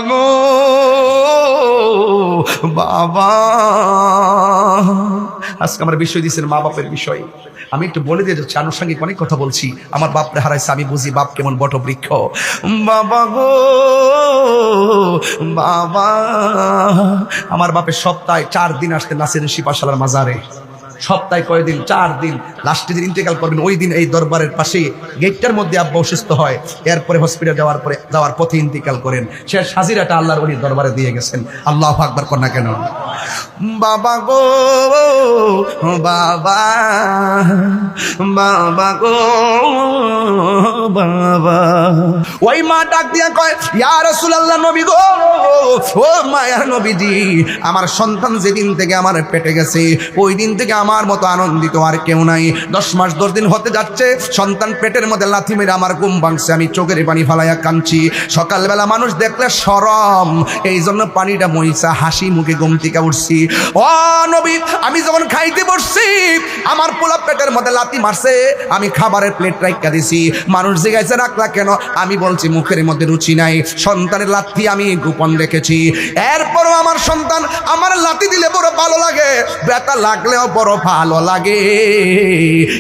গো বাবা। আজকে আমার বিষয় দিয়েছেন মা বাপের বিষয়। আমি একটু বলে দিয়ে যাচ্ছি, আনুষঙ্গিক অনেক কথা বলছি। আমার বাপরে হারাইছে, আমি বুঝি বাপ কেমন বটবৃক্ষ। বাবা গো বাবা, আমার বাপের সপ্তাহে 4 দিন আসতে নাসির শিপাশালার মাজারে। সপ্তাহে কয়দিন? 4 দিন। লাস্টে দিন ইন্তেকাল করবেন ওই দিন এই দরবারের পাশে গেটটার মধ্যে আব্বা অসুস্থ হয়, এরপরে হসপিটাল যাওয়ার পথে ইন্তেকাল করেন। শেষ হাজিরাটা আল্লাহর ওলির দরবারে দিয়ে গেছেন। আল্লাহু আকবার কর না কেন? বাবা গো বাবা, বাবা গো বাবা। ওই মা ডাক দিয়া কয়, ইয়া রাসূলুল্লাহ, নবী গো, ও মায়া নবীজি, আমার সন্তান যেদিন থেকে আমার পেটে গেছে ওই দিন থেকে আমার মতো আনন্দিত আর কেউ নাই। 10 মাস 10 দিন হতে যাচ্ছে, সন্তান পেটের মধ্যে লাথি মেরে আমার ঘুম ভাঙছে, আমি চোখের পানি ফালাইয়া কাঁদছি। সকালবেলা মানুষ দেখলে শরম, এই জন্য পানিটা মইসা হাসি মুখে ঘুম থেকে উঠছি। ও নবী, আমি যখন খাইতে বসছি আমার পোলা পেটের মধ্যে লাথি মারছে, আমি খাবারের প্লেট রাইখা দিছি। মানুষ জিজ্ঞাসা রাখলা কেন? আমি বলছি মুখের মধ্যে রুচি নাই, সন্তানের লাথি আমি গোপন রেখেছি। এরপরও আমার সন্তান আমার লাথি দিলে বড় ভালো লাগে, ব্যথা লাগলেও বড় ভালো লাগে।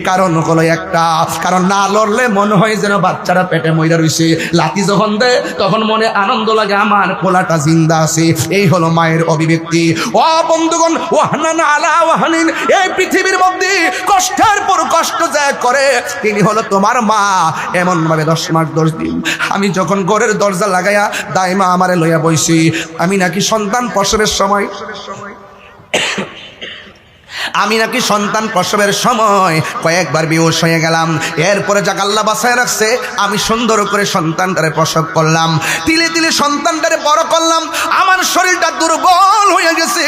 কারণ হলো একটা, কারণ না লড়লে মনে হয় যেন বাচ্চারা পেটে মইরা রইছে, লাথি যখন দেয় তখন মনে আনন্দ লাগে আমার পোলাটা জিন্দা আছে। এই হলো মায়ের অভিব্যক্তি। ও বন্ধুগণ, ওয়াহনান আলা ওয়াহনিন, এই পৃথিবীর মধ্যে কষ্টের পর কষ্ট যায় করে তিনি হলো তোমার মা। এমন ভাবে 10 মাস 10 দিন আমি যখন ঘরের দরজা লাগাইয়া দাইমা আমারে লইয়া বইছি, আমি নাকি সন্তান প্রসবের সময় কয়েকবার বেহুশ হয়ে গেলাম। এরপরে যাক আল্লাহ বাঁচায় রাখছে, আমি সুন্দর করে সন্তানটারে প্রসব করলাম, তিলে তিলে সন্তানটারে বড় করলাম। আমার শরীরটা দুর্বল হয়ে গেছে,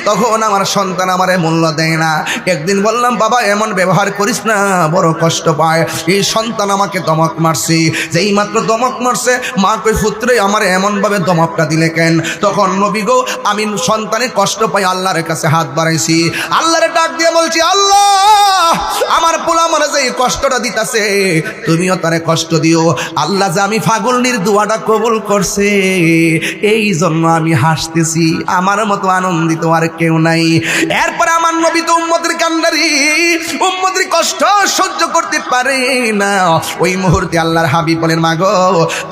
তখন আমার সন্তান আমারে মূল্য দেয় না। একদিন বললাম, বাবা এমন ব্যবহার করিস না, বড় কষ্ট পায়। এই সন্তান আমাকে দমক মারছে, যেই মাত্র দমক মারছে মা কই পুত্রে আমার এমন ভাবে দমকটা দিলে কেন? তখন নবী গো, আমি সন্তানের কষ্ট পাই আল্লাহর কাছে হাত বাড়াইছি, আল্লাহরে ডাক দিয়ে বলছি, আল্লাহ আমার পোলা মনে যে কষ্টটা দিতেছে তুমিও তারে কষ্ট দিও। আল্লাহ যে আমি ফাগুলনির দোয়াটা কবুল করছে, এই জন্য আমি হাসতেছি, আমার মতো আনন্দিত আর কেউ নাই। এরপরে আমার নবী তো উম্মতের কান্ডারি, উম্মতের কষ্ট সহ্য করতে পারে না। ওই মুহূর্তে আল্লাহর হাবিব বলেন, মাগো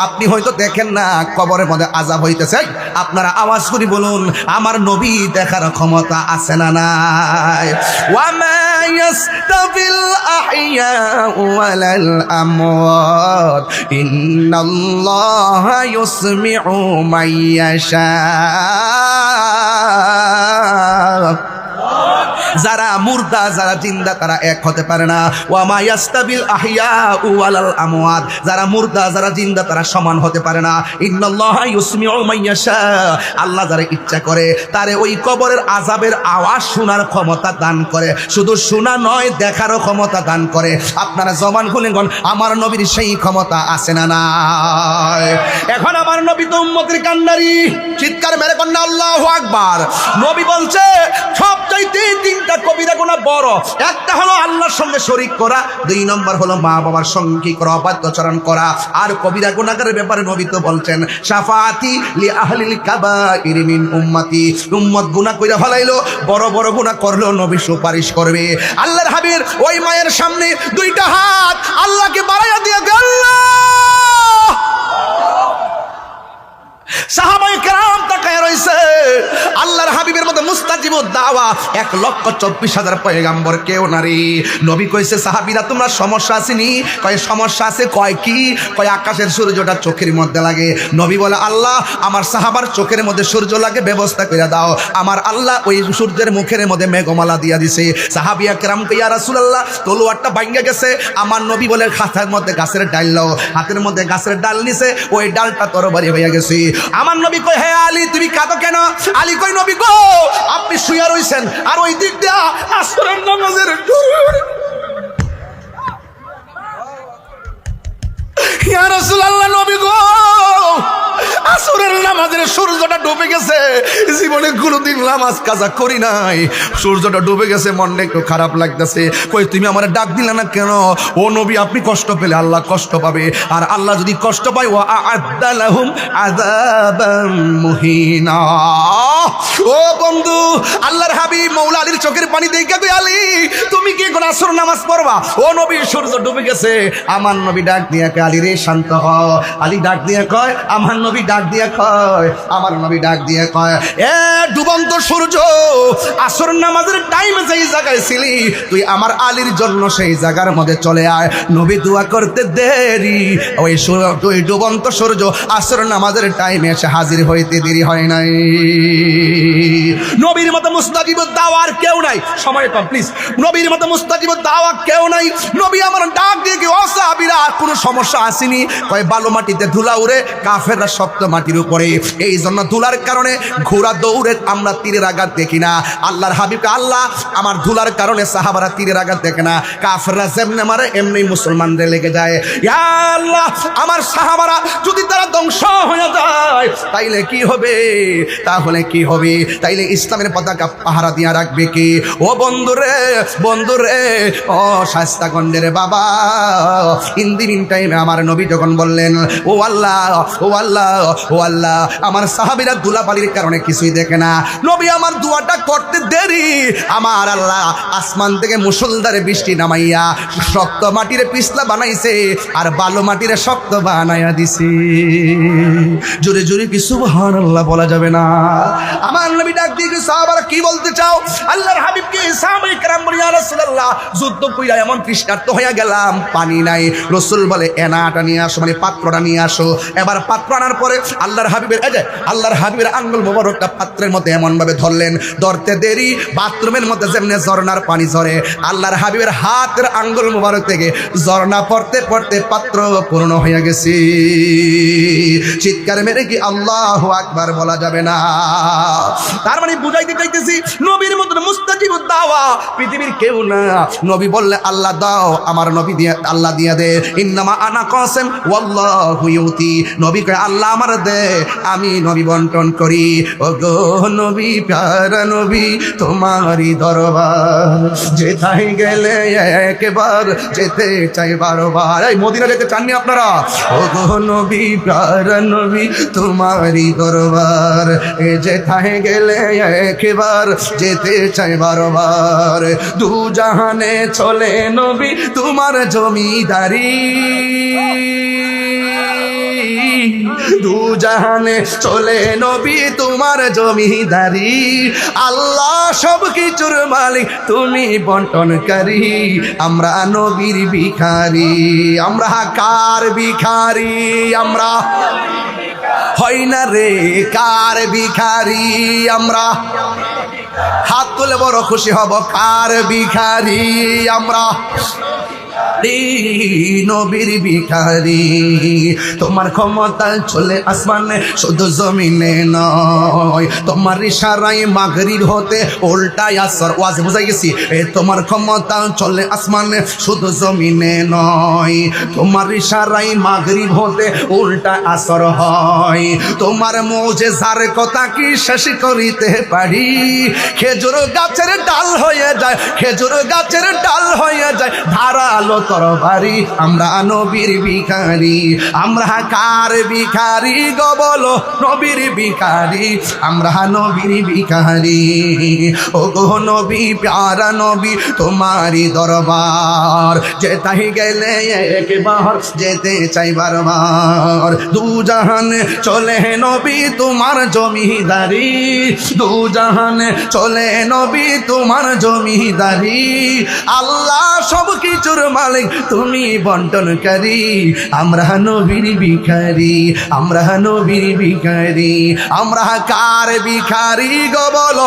আপনি হয়তো দেখেন না কবরের মধ্যে আযাব হইতেছে, আপনারা আওয়াজ করে বলুন আমার নবী দেখার ক্ষমতা আছে না নাই? ওয়ামা ইয়াস্তাবিল আহইয়া ওয়ালাল আমওয়াত ইন্নাল্লাহা ইউসমিউ মাইয়াশা। যারা মুর্দা যারা জিন্দা তারা এক হতে পারে না। ওয়ামা ইয়াস্তাবিল আহইয়া ওয়ালাল আমওয়াত, যারা মুর্দা যারা জিন্দা তারা সমান হতে পারে না। ইন্নাল্লাহা ইউসমিউ মাইয়াশা, আল্লাহ যারা ইচ্ছা করে তারে ওই কবরের আযাবের আওয়াজ শোনার ক্ষমতা দান করে, শুধু শোনা নয় দেখারও ক্ষমতা দান করে। আপনারা জবান খুলে বলুন আমার নবীর সেই ক্ষমতা আছে না নাই? এখন আমার নবী তো উম্মতের কান্ডারি, চিৎকার মেরে কন্যা আল্লাহু আকবার। নবী বলছে সবচাইতে 3টা কবিরা গুনাহ বড়, একটা হলো আল্লাহর সঙ্গে শরীক করা, 2 নম্বর হলো মা বাবার সঙ্গে কি করা, অবাধ্যচরণ করা। আর কবিরা গুনাহের ব্যাপারে নবী তো বলছেন শাফাআতি লি আহলিল কাবাইর মিন উম্মতি, উম্মত গুনাহ কইরা ফলাইলো, বড় বড় গুনাহ করলো নবী সুপারিশ করবে। আল্লাহর হাবিব ওই মায়ের সামনে 2টা হাত আল্লাহকে বাড়াইয়া দিয়ে গেল, সাহাবায়ে কেরাম তাকায় রইছে। আল্লাহর হাবিবের মধ্যে মুস্তাজিবুদ দাওয়া 1,24,000 পয়গম্বর কেউ নারী। নবী কইছে সাহাবীরা তোমরা সমস্যা আসেনি? কয় সমস্যা আছে। কয় কি? কয় আকাশের সূর্যটা চোখের মধ্যে লাগে। নবী বলে আল্লাহ আমার সাহাবার চোখের মধ্যে সূর্য লাগে ব্যবস্থা করে দাও। আমার আল্লাহ ওই সূর্যের মুখের মধ্যে মেঘমালা দিয়া দিছে। সাহাবিয়া কেরাম কই ইয়া রাসূলুল্লাহ তলোয়ারটা ভাঙা গেছে। আমার নবী বলে হাতের মধ্যে গাছের ডাল লাও, হাতের মধ্যে গাছের ডাল নিছে, ওই ডালটা তরবারি হয়ে গেছে। আমার নবী কয় হে আলী তুমি কাঁদো কেন? আলী কয় নবী গো আপনি শুয়ে রইছেন আর ওই দিক দিয়া আসরের নামাজের ইয়া রাসূলুল্লাহ নবী গো আসরের নামাজের সূর্যটা ডুবে গেছে, জীবনে কোনোদিন নামাজ কাজা করি নাই, সূর্যটা ডুবে গেছে, মনটা একটু খারাপ লাগতেছে। কই তুমি আমার ডাক দিলে না কেন? ও নবী, আপনি কষ্ট পেলে আল্লাহ কষ্ট পাবে, আর আল্লাহ যদি কষ্ট পায় ওয়া আ'আদ্দা লাহুম আযাবাম মুহিনা। ও বন্ধু, আল্লাহর হাবিব মৌলা আলীর চোখের পানি দেখে কই, আলী তুমি কি এখন আসর নামাজ পড়বা? ও নবী, সূর্য ডুবে গেছে। আমার নবী ডাক দিয়া কয়, আলী রে শান্ত হ। আলী ডাক দিয়া কয়, আমার নবী ডাক দিয়া কয়, আমার নবী ডাক দিয়া কয়, এ ডুবন্ত সূর্য, আসর নামাজের টাইমে যেই জায়গায় ছিলি তুই আমার আলীর জন্য সেই জায়গার মধ্যে চলে আয়। নবী দোয়া করতে দেরি, ওই ডুবন্ত সূর্য আসর নামাজের টাইমে এসে হাজির হইতে দেরি হয় নাই। নবীর মতো মুস্তাজিব দাওয়ার কেউ নাই, সময় কম প্লিজ। নবীর মতো মুস্তাজিব দাওয়া কেউ নাই। নবী আমার ডাক দিয়ে কি অসাহাবীরা কোনো সমস্যা আসেনি? কয় বালু মাটিতে ধুলা উড়ে, কাফেররা শক্ত মাটির উপরে, এই জন্য ধুলার কারণে ঘোড়া দৌড়ে আমরা তীরের আঘাত দেখি না। আল্লাহর হাবিবকে আল্লাহ আমার ধুলার কারণে সাহাবারা তীরের আঘাত দেখে না, কাফেররা যেমনে মারে এমনি মুসলমানদের লেগে যায়। ইয়া আল্লাহ, আমার সাহাবারা যদি তারা ধ্বংস হয়ে যায় তাইলে কি হবে? তাহলে কি হবে? তাইলে ইসলামের পতাকা পাহারা দিয়া রাখবে কি? ও বন্ধুরে, বন্ধুরে, ও শাস্তাগঞ্জের বাবা, ইন দি মিন টাইমে আমার নবী যখন বললেন, ও আল্লাহ, ও আল্লাহ, ও আল্লাহ, আমার সাহাবীরা ধুলাবালির কারণে কিছুই দেখে না, নবী আমার দোয়াটা করতে দেরি, আমার আল্লাহ আসমান থেকে মুষলধারে বৃষ্টি নামাইয়া শক্ত মাটির পিছলা বানাইছে আর বালু মাটির শক্ত বানাইয়া দিছে। জোরে জোরে কি সুবহানাল্লাহ বলা যাবে না? আমার নবী ডাক দিয়ে সাহাবারা কি বলতে চাও? আল্লাহর হাবিবকে সাহাবায়ে কেরাম বলে, ইয়া রাসূলুল্লাহ, যুদ্ধ কইরা এমন তৃষ্ণার্ত হইয়া গেলাম, পানি নাই। রাসূল বলে, এনাটা নিয়ে আসো, মানে পাত্রটা নিয়ে আসো। এবার পাত্র আনার পরে আল্লাহর হাবিবের আল্লাহর হাবিবের আঙ্গুল মোবারকটা পাত্রের মধ্যে এমন ভাবে ধরলেন, ধরতে দেরি বাথরুমের মধ্যে যেমনে ঝর্ণার পানি ঝরে, আল্লাহর হাবিবের হাতের আঙ্গুল মোবারক থেকে ঝর্ণা পড়তে পড়তে পাত্র পূর্ণ হয়ে গেছে। চিৎকার মেরে কি আল্লাহু আকবার বলা যাবে না? তার মানে বুঝাইতে চাইতেছি, নবীর মতন মুস্তাজিবুদ দাওয়া পৃথিবীর কেউ না। নবী বললে আল্লাহ দাও, আমার নবী দিয়ে আল্লাহ দিয়ে দে। ইন্নামা আনা কাসিম ওয়াল্লাহু ইউতি, নবী কয় আল্লাহ আমার দে, আমি নবী বন্টন করি। ও গো নবী, প্যারা নবী, তোমারই দরবার যেথায় গেলে একবার যেতে চাই বারবার। এই মদিনা যেতে চাননি আপনারা? ও গো নবী, প্যারা নবী, তোমারই দরবার যেথায় গেলে একবার যেতে চাই বারবার। দু জাহানে চলে নবী তোমার জমিদারি, দু জাহানে চলে নবী তোমার জমিদারি। আল্লাহ সব কিছুর মালিক, তুমি বন্টনকারী। আমরা নবীর ভিখারি, আমরা কার ভিখারি? আমরা হয় না রে কার ভিখারি? আমরা হাত তুলে বড় খুশি হব, কার ভিখারি? আমরা নবীর ভিখারি। তোমার ক্ষমতা চলে আসমানে শুধু জমিনে নয়, তোমার ইশারায় মাগরিব হতে উল্টায় আসর। ওয়াজ বুঝাই গেছি? তোমার ক্ষমতা চলে আসমানে শুধু জমিনে নয়, তোমার ইশারায় মাগরিব হতে উল্টা আসর হয়। তোমার মুজিজার কথা কি শেষ করিতে পারি? খেজুর গাছের ডাল হয়ে যায়, খেজুর গাছের ডাল হয়ে যায় ধারালো তরবারি। আমরা নবীর ভিখারি, আমরা কার ভিখারি গো বলো? নবীর ভিখারি, আমরা নবীর ভিখারি। ও গো নবী, প্যারা নবী, তোমারই দরবার যেতাই গেলে একবার যেতে চাই বারবার। দু জাহানে চলে নবী তোমার জমিদারি, দু জাহানে চলে নবী তোমার জমিদারি। আল্লাহ সব কিছুর মালিক, তুমি বন্টনকারী। আমরা নবীর ভিখারি, আমরা নবীর ভিখারি। আমরা কার ভিখারি গো বলো?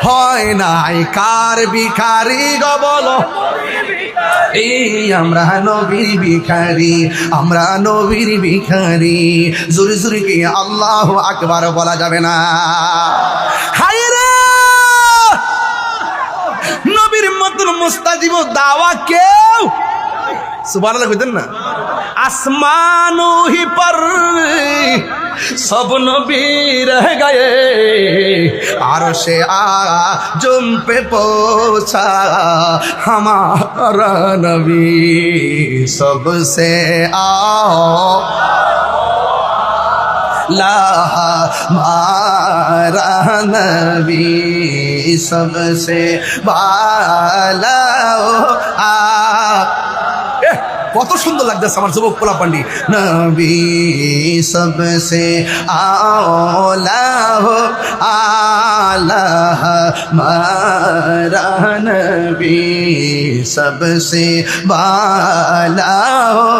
হয় নাই কার ভিখারি গো বলো? এই আমরা নবীর ভিখারি, আমরা নবীর ভিখারি। জোরে জোরে কি আল্লাহু আকবার বলা যাবে না? হায় রে, নবীর মতন মুস্তাজিব দাওয়া কেউ সুবহানাল্লাহ কইতেন না? आसमानों ही पर सब नबी रह गए, अर्शे आज़म पे पहुंचा हमारा नबी सबसे हमारा नबी सबसे बाला কত সুন্দর লাগতেছে আমার যুবক পোলা পান্ডি। নবী সবসে আলা হো আলা হমারা নবী সবসে বালা হো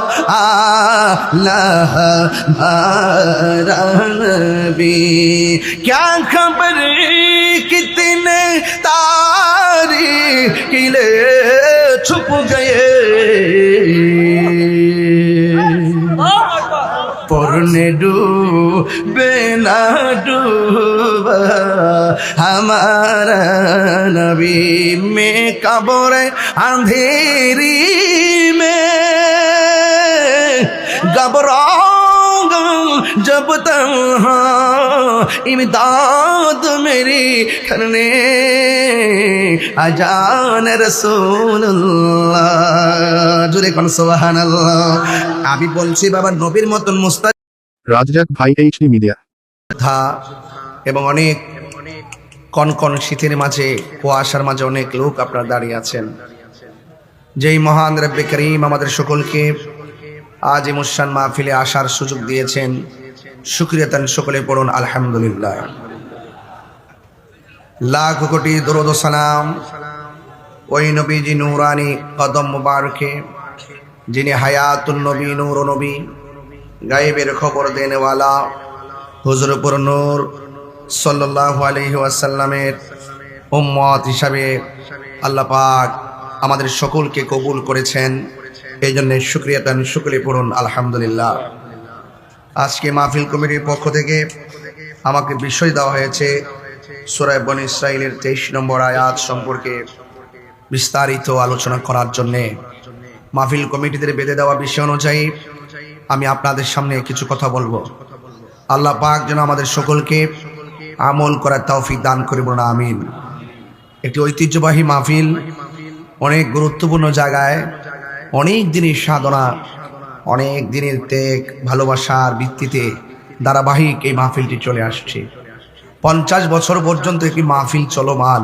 আলা হমারা নবী। क्या खबर कितने तारीकिले छुप गए, पढ़ने डूबे ना डूबा हमारा नबी में कब्र अंधेरी में घबराऊंगा जब तन्हा इमदाद मेरी करने আজান রাসূলুল্লাহ। জোরে কোন সুবহানাল্লাহ। আমি বলছি বাবা নবীর মতন মুস্তাক রাজ্জাক ভাই, এইচডি মিডিয়া। এবং অনেক কনকন শীতের মাঝে, কুয়াশার মাঝে অনেক লোক আপনারা দাঁড়িয়ে আছেন। যেই মহান রব্বে করিম আমাদের সকলকে আজ এই মুশান মাহফিলে আসার সুযোগ দিয়েছেন, শুকরিয়া তান সকলে পড়ুন আলহামদুলিল্লাহ। লাখ কোটি দরুদ ও সালাম ওই নবীজি নূরানি কদম মুবারকে, যিনি হায়াতুন নবী, নূর নবী, গায়েবের খবর দেনেওয়ালা হুজুর পুর নূর সাল্লাল্লাহু আলাইহি ওয়াসাল্লামের উম্মত হিসাবে আল্লাহ পাক আমাদের সকলকে কবুল করেছেন। এই জন্য শুকরিয়া তান সকলে পড়ুন আলহামদুলিল্লাহ। আজকে মাহফিল কমিটির পক্ষ থেকে আমাকে বিষয় দেওয়া হয়েছে সূরা বনী ইসরাঈলের 23 নম্বর আয়াত সম্পর্কে বিস্তারিত আলোচনা করার জন্য। মাহফিল কমিটিদের বেঁধে দেওয়া বিষয় অনুযায়ী আমি আপনাদের সামনে কিছু কথা বলবো। আল্লাহ পাক যেন আমাদের সকলকে আমল করার তৌফিক দান করে, বলুন আমিন। একটি ঐতিহ্যবাহী মাহফিল, অনেক গুরুত্বপূর্ণ জায়গায়, অনেক দিনের সাধনা, অনেক দিনের ত্যাগ ভালোবাসার ভিত্তিতে ধারাবাহিক এই মাহফিলটি চলে আসছে। 50 বছর পর্যন্ত একটি মাহফিল চলমান।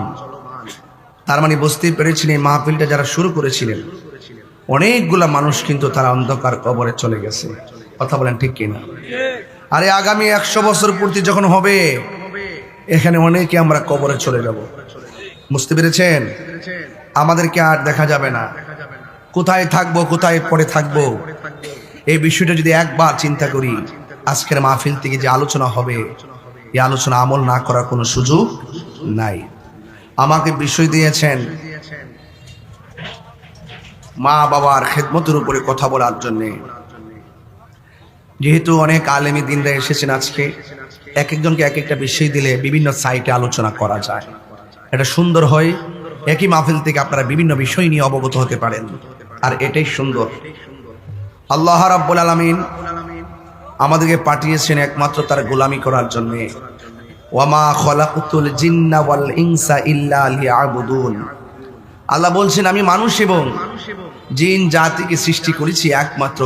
তার মানে বুঝতেই পেরেছেন এই মাহফিলটা যারা শুরু করেছিলেন, অনেকগুলা মানুষ কিন্তু তারা অন্ধকার কবরে চলে গেছে। কথা বলেন ঠিক কিনা? আরে আগামী 100 বছর পূর্তি যখন হবে, এখানে অনেকে আমরা কবরে চলে যাব। বুঝতে পেরেছেন? আমাদেরকে আর দেখা যাবে না। কোথায় থাকবো, কোথায় পড়ে থাকবো, এই বিষয়টা যদি একবার চিন্তা করি, আজকের মাহফিল থেকে যে আলোচনা হবে, এই আলোচনা আমল না করার কোনো সুযোগ নাই। আমাকে বিষয় দিয়েছেন মা বাবার খেদমতের উপরে কথা বলার জন্য। যেহেতু অনেক আলেমী দিনরা এসেছেন, আজকে এক একজনকে এক একটা বিষয় দিলে বিভিন্ন সাইটে আলোচনা করা যায়, এটা সুন্দর হয়। একই মাহফিল থেকে আপনারা বিভিন্ন বিষয় নিয়ে অবগত হতে পারেন, আর এটাই সুন্দর। আল্লাহ রাব্বুল আলামিন আমাদেরকে পাঠিয়েছেন একমাত্র তার গোলামি করার জন্য। ওয়ামা খলাকুতুল জিন্না ওয়াল ইনসা ইল্লা লিয়াবুদুন। আল্লাহ বলছেন, আমি মানুষ এবং জিন জাতিকে সৃষ্টি করেছি একমাত্র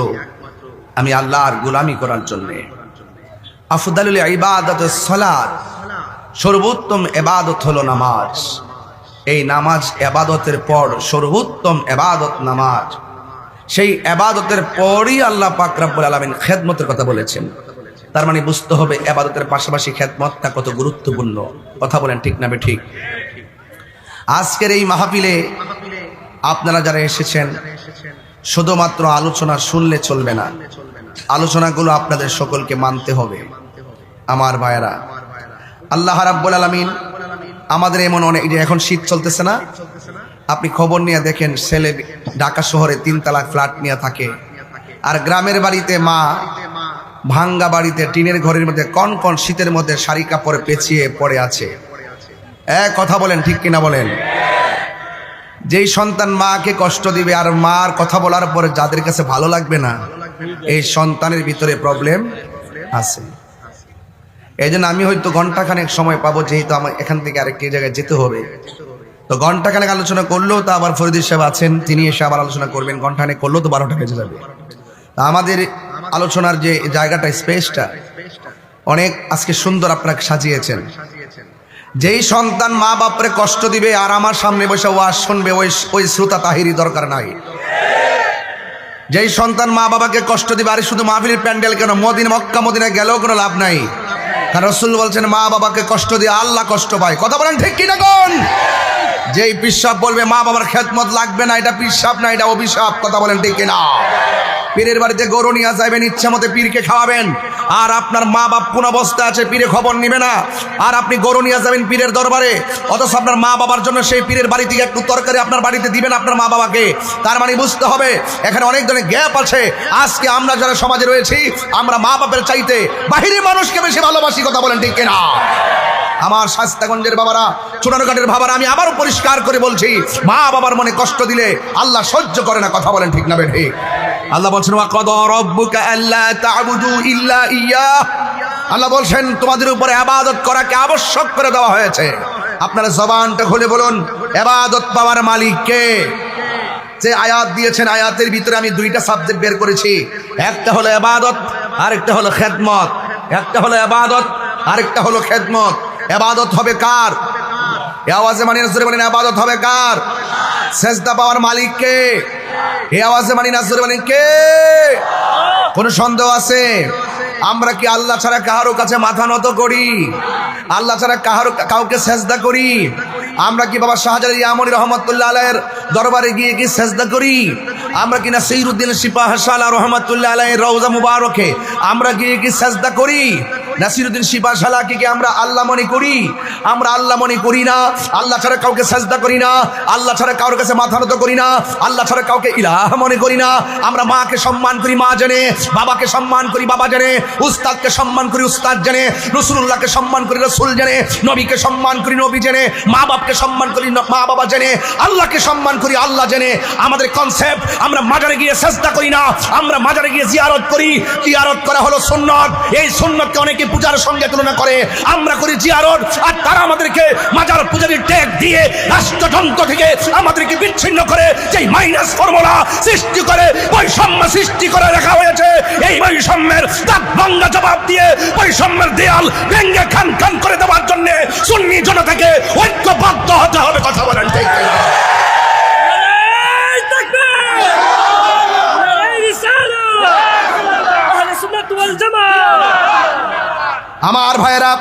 আমি আল্লাহর গোলামি করার জন্য। আফদালুল ইবাদাতুস সালাত, সর্বোত্তম ইবাদত হলো নামাজ। এই নামাজ ইবাদতের পর সর্বোত্তম ইবাদত নামাজ। সেই ইবাদতের পরই আল্লাহ পাক রব্বুল আলামিন খেদমতের কথা বলেছেন। তার মানে বুঝতে হবে ইবাদতের পাশাপাশি খেদমতটা কত গুরুত্বপূর্ণ। কথা বলেন ঠিক না ঠিক? আজকের এই মাহফিলে আপনারা যারা এসেছেন, শুধুমাত্র আলোচনা শুনলে চলবে না, আলোচনাগুলো আপনাদের সকলকে মানতে হবে। আমার ভাইয়েরা, আল্লাহ রাব্বুল আলামিন আমাদের এমন অনেক, যে এখন শীত চলতেছে না, আপনি খবর নিয়ে দেখেন, ছেলে ঢাকা শহরে 3 তলা ফ্ল্যাট নিয়ে থাকে, আর গ্রামের বাড়িতে মা ভাঙ্গা বাড়িতে টিনের ঘরের মধ্যে কনকন শীতের মধ্যে শাড়ি কাপড়ে পেঁচিয়ে পড়ে আছে। কথা বলেন ঠিক কিনা বলেন? যেই সন্তান মাকে কষ্ট দিবে, আর মার কথা বলার পরে যাদের কাছে ভালো লাগবে না, এই সন্তানের ভিতরে প্রবলেম আছে। এই জন্য আমি হয়তো ঘন্টাখানেক সময় পাবো, যেহেতু আমার এখান থেকে আরেকটি জায়গায় যেতে হবে। তো ঘন্টাখানেক আলোচনা করলেও তা আবার ফরিদুর সাহেব আছেন, তিনি এসে আবার আলোচনা করবেন। ঘন্টাখানেক করলেও তো 12টা বেজে যাবে। তা আমাদের আলোচনার যে জায়গাটা, স্পেসটা অনেক আজকে সুন্দর আপনাকে সাজিয়েছেন। যেই সন্তান মা বাপরে কষ্ট দিবে আর আমার সামনে বসে ওয়াজ শুনবে, ওই শ্রোতা তাহিরি দরকার নাই। যেই সন্তান মা বাবাকে কষ্ট দিবে, আরে শুধু মাহফিলের প্যান্ডেল কেন, মক্কা মদিনা গেলেও কোনো লাভ নাই। কারণ রাসূল বলছেন মা বাবাকে কষ্ট দিয়ে আল্লাহ কষ্ট পায়। কথা বলেন ঠিক কিনা কোন? যেই পিসাব বলবে মা বাবার খেদমত লাগবে না, এটা পিসাব না, এটা অভিশাপ। কথা বলেন ঠিক কিনা? পীরের বাড়িতে গরু নিয়ে যাবেন, ইচ্ছা মতো পীরকে খাওয়াবেন, আর আপনার মা বাপ কোন অবস্থা আছে পীরে খবর নিবে না। আর আপনি গরু নিয়ে যাবেন পীরের দরবারে, অথচ আপনার মা বাবার জন্য সেই পীরের বাড়ি থেকে একটু তরকারি আপনার বাড়িতে দিবেন আপনার মা বাবাকে। তার মানে বুঝতে হবে এখানে অনেক ধরনের গ্যাপ আছে। আজকে আমরা যারা সমাজে রয়েছি, আমরা মা বাপের চাইতে বাহিরে মানুষকে বেশি ভালোবাসি। কথা বলেন ঠিক কিনা? আমার শাস্তাগঞ্জের বাবারা, চুনারঘাটের বাবারা, আমি আবারও পরিষ্কার করে বলছি, মা বাবার মনে কষ্ট দিলে আল্লাহ সহ্য করে না। কথা বলেন ঠিক না বেঠিক? আল্লাহ বলছেন ওয়া কাদা রাব্বুকা আল্লা তা'বুদু ইল্লা ইয়্যাহ। আল্লাহ বলছেন তোমাদের উপরে ইবাদত করাকে আবশ্যক করে দেওয়া হয়েছে। আপনারা জবানটা খুলে বলুন, ইবাদত পাওয়ার মালিক কে? যে আয়াত দিয়েছেন, আয়াতের ভিতরে আমি দুইটা সাবজেক্ট বের করেছি। একটা হলো ইবাদত, আরেকটা হলো খেদমত। একটা হলো ইবাদত, আরেকটা হলো খেদমত। ইবাদত হবে কার? এই আওয়াজে মানি নজরে মানি, ইবাদত হবে কার? সেজদা পাওয়ার মালিক কে? এই আওয়াজে মানি নজরে মানি কে? কোন সন্দেহ আছে? আমরা কি আল্লাহ ছাড়া কারো কাছে মাথা নত করি? আল্লাহ ছাড়া কাউকে সেজদা করি? আমরা কি বাবা শাহজালাল ইয়ামনি রহমাতুল্লাহ আলাইহির দরবারে গিয়ে কি সেজদা করি? আমরা কি নাসিরউদ্দিন সিপাহশালা রহমাতুল্লাহ আলাইহির রওজা মুবারকে আমরা গিয়ে কি সেজদা করি? নাসিরউদ্দিন সিপাহশালাকে কি আমরা আল্লাহ মনে করি? আমরা আল্লাহ মনে করি না। আল্লাহ ছাড়া কাউকে সেজদা করি না, আল্লাহ ছাড়া কারোর কাছে মাথা নত করি না, আল্লাহ ছাড়া কাউকে ইলাহ মনে করি না। আমরা মাকে সম্মান করি মা জানে, বাবাকে সম্মান করি বাবা জানে, উস্তাদকে সম্মান করি উস্তাদ জানে, রাসূলুল্লাহকে সম্মান করি রাসূল জানে, নবীকে সম্মান করি নবী জানে, মা বাপকে সম্মান করি মা বাবা জানে, আল্লাহকে সম্মান করি আল্লাহ জানে। আমাদের কনসেপ্ট, আমরা মাজারে গিয়ে সেজদা করি না, আমরা মাজারে গিয়ে জিয়ারত করি। জিয়ারত করা হলো সুন্নাত। এই সুন্নাতকে অনেকে পূজার সঙ্গে তুলনা করে। আমরা করি জিয়ারত, আর তারা আমাদেরকে মাজার পূজারীর ট্যাগ দিয়ে রাষ্ট্রযন্ত্র থেকে আমাদেরকে বিচ্ছিন্ন করে যেই মাইনাস ফর্মুলা সৃষ্টি করে, বৈষম্য সৃষ্টি করে রাখা হয়েছে। এই বৈষম্যের দাঁত ভাঙা জবাব দিয়ে বৈষম্যের দেয়াল ভেঙে খান খান করে দেওয়ার জন্য সুন্নি জনতাকে ঐক্যবদ্ধ হতে হবে। কথা বলেন ঠিক কিনা? আমার ভাইয়েরা,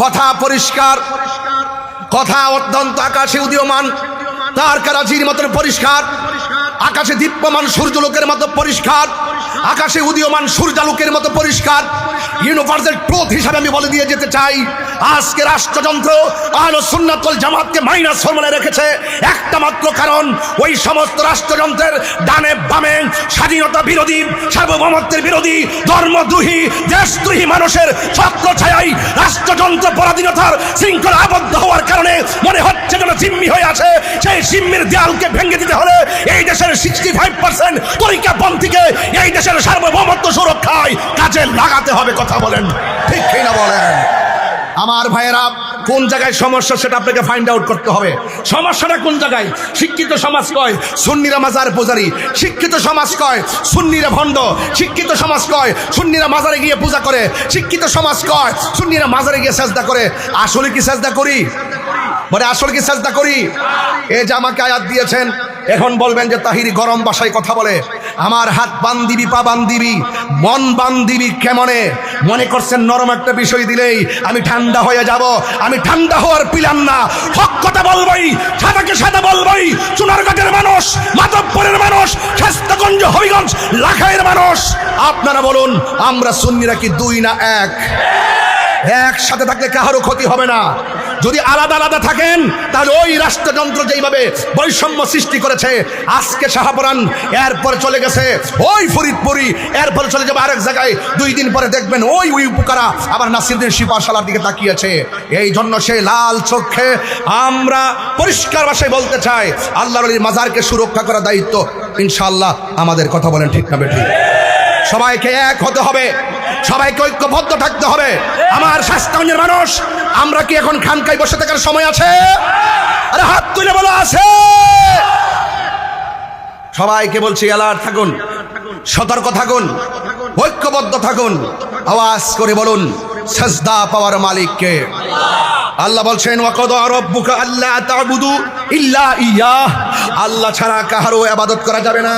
কথা পরিষ্কার, কথা অত্যন্ত আকাশে উদীয়মান তার কারাজির মতন পরিষ্কার, আকাশে দীপ্যমান সূর্যলোকের মতো পরিষ্কার, আকাশে উদীয়মান সূর্যালোকের মতো পরিষ্কার। ইউনিভার্সাল ট্রুথ হিসাবে আমি বলে দিয়ে যেতে চাই, আজকে রাষ্ট্রযন্ত্র আহলুস সুন্নাত ওয়াল জামাতকে মাইনাস ফর্মুলায় রেখেছে একটা মাত্র কারণ, ওই সমস্ত রাষ্ট্রযন্ত্রের ডানে বামে স্বাধীনতা বিরোধী, সার্বভৌমত্বের বিরোধী, ধর্মদ্রোহী, দেশদ্রোহী মানুষের ছত্রছায়ায় রাষ্ট্রযন্ত্র পরাধীনতার শৃঙ্খলা আবদ্ধ হওয়ার কারণে মনে হচ্ছে যেন জিম্মি হয়ে আছে। সেই জিম্মির দেয়ালকে ভেঙে দিতে হলে এই দেশের 65% তরিকাপন্থীকে এই দেশের সার্বভৌমত্ব সুরক্ষায় কাজে লাগাতে হবে। কথা বলেন ঠিক কিনা বলেন? আমার ভাইয়েরা, কোন জায়গায় সমস্যা সেটা আপনাকে ফাইন্ড আউট করতে হবে। সমস্যাটা কোন জায়গায়? শিক্ষিত সমাজ কয় সুন্নিরা মাজার পূজারী, শিক্ষিত সমাজ কয় সুন্নিরা ভণ্ড, শিক্ষিত সমাজ কয় সুন্নিরা মাজারে গিয়ে পূজা করে, শিক্ষিত সমাজ কয় সুন্নিরা মাজারে গিয়ে সেজদা করে। আসলে কি সেজদা করি? বলে আসলে কি সেজদা করি? এই যে আমাকে আয়াত দিয়েছেন, এখন বলবেন যে তাহিরি গরম ভাষায় কথা বলে। আমার হাত বান্দিবি, পা বান্দিবি, মন বান্দিবি কেমনে? মনে করছেন নরম একটা বিষয় দিলেই আমি ঠান্ডা হয়ে যাব? আমি ঠান্ডা হওয়ার পিলাম না। হক কথা বলবই, সাদাকে সাদা বলবই। চুনারঘাটের মানুষ, মাধবপুরের মানুষ, শাস্তাগঞ্জ, হবিগঞ্জ, লাখাইয়ের মানুষ, আপনারা বলুন আমরা সুন্নিরা কি দুই না এক? একসাথে থাকলে কারো ক্ষতি হবে না। যদি আলাদা আলাদা থাকেন তাহলে ওই রাষ্ট্রযন্ত্র যেইভাবে বৈষম্য সৃষ্টি করেছে, আজকে শাহপরান, এরপরে চলে গেছে ওই ফরিদপুরি, এরপরে চলে যাবে আরেক জায়গায়, 2 দিন পরে দেখবেন ওই উপকারা আবার নাসিরউদ্দিন সিপাহশালার দিকে তাকিয়েছে। এই জন্য সেই লাল চোখে আমরা পরিষ্কার ভাষায় বলতে চাই, আল্লাহর ওলির মাজারকে সুরক্ষা করার দায়িত্ব ইনশাআল্লাহ আমাদের। কথা বলেন ঠিক না বেঠিক? সবাইকে এক হতে হবে, সবাইকে ঐক্যবদ্ধ থাকতে হবে। আমার শাস্তাগঞ্জের মানুষ, আমরা কি এখন খানকায় বসে থাকার সময় আছে? আরে হাত তুলে বলো আছে। সবাইকে বলছি অ্যালার্ট থাকুন, সতর্ক থাকুন, ঐক্যবদ্ধ থাকুন। আওয়াজ করে বলুন সাজদা পাওয়ার মালিককে। আল্লাহ বলছেন ওয়াকাদা রাব্বুকা আল্লা তা'বুদু ইল্লা ইয়াহ, আল্লাহ ছাড়া কারো ইবাদত করা যাবে না।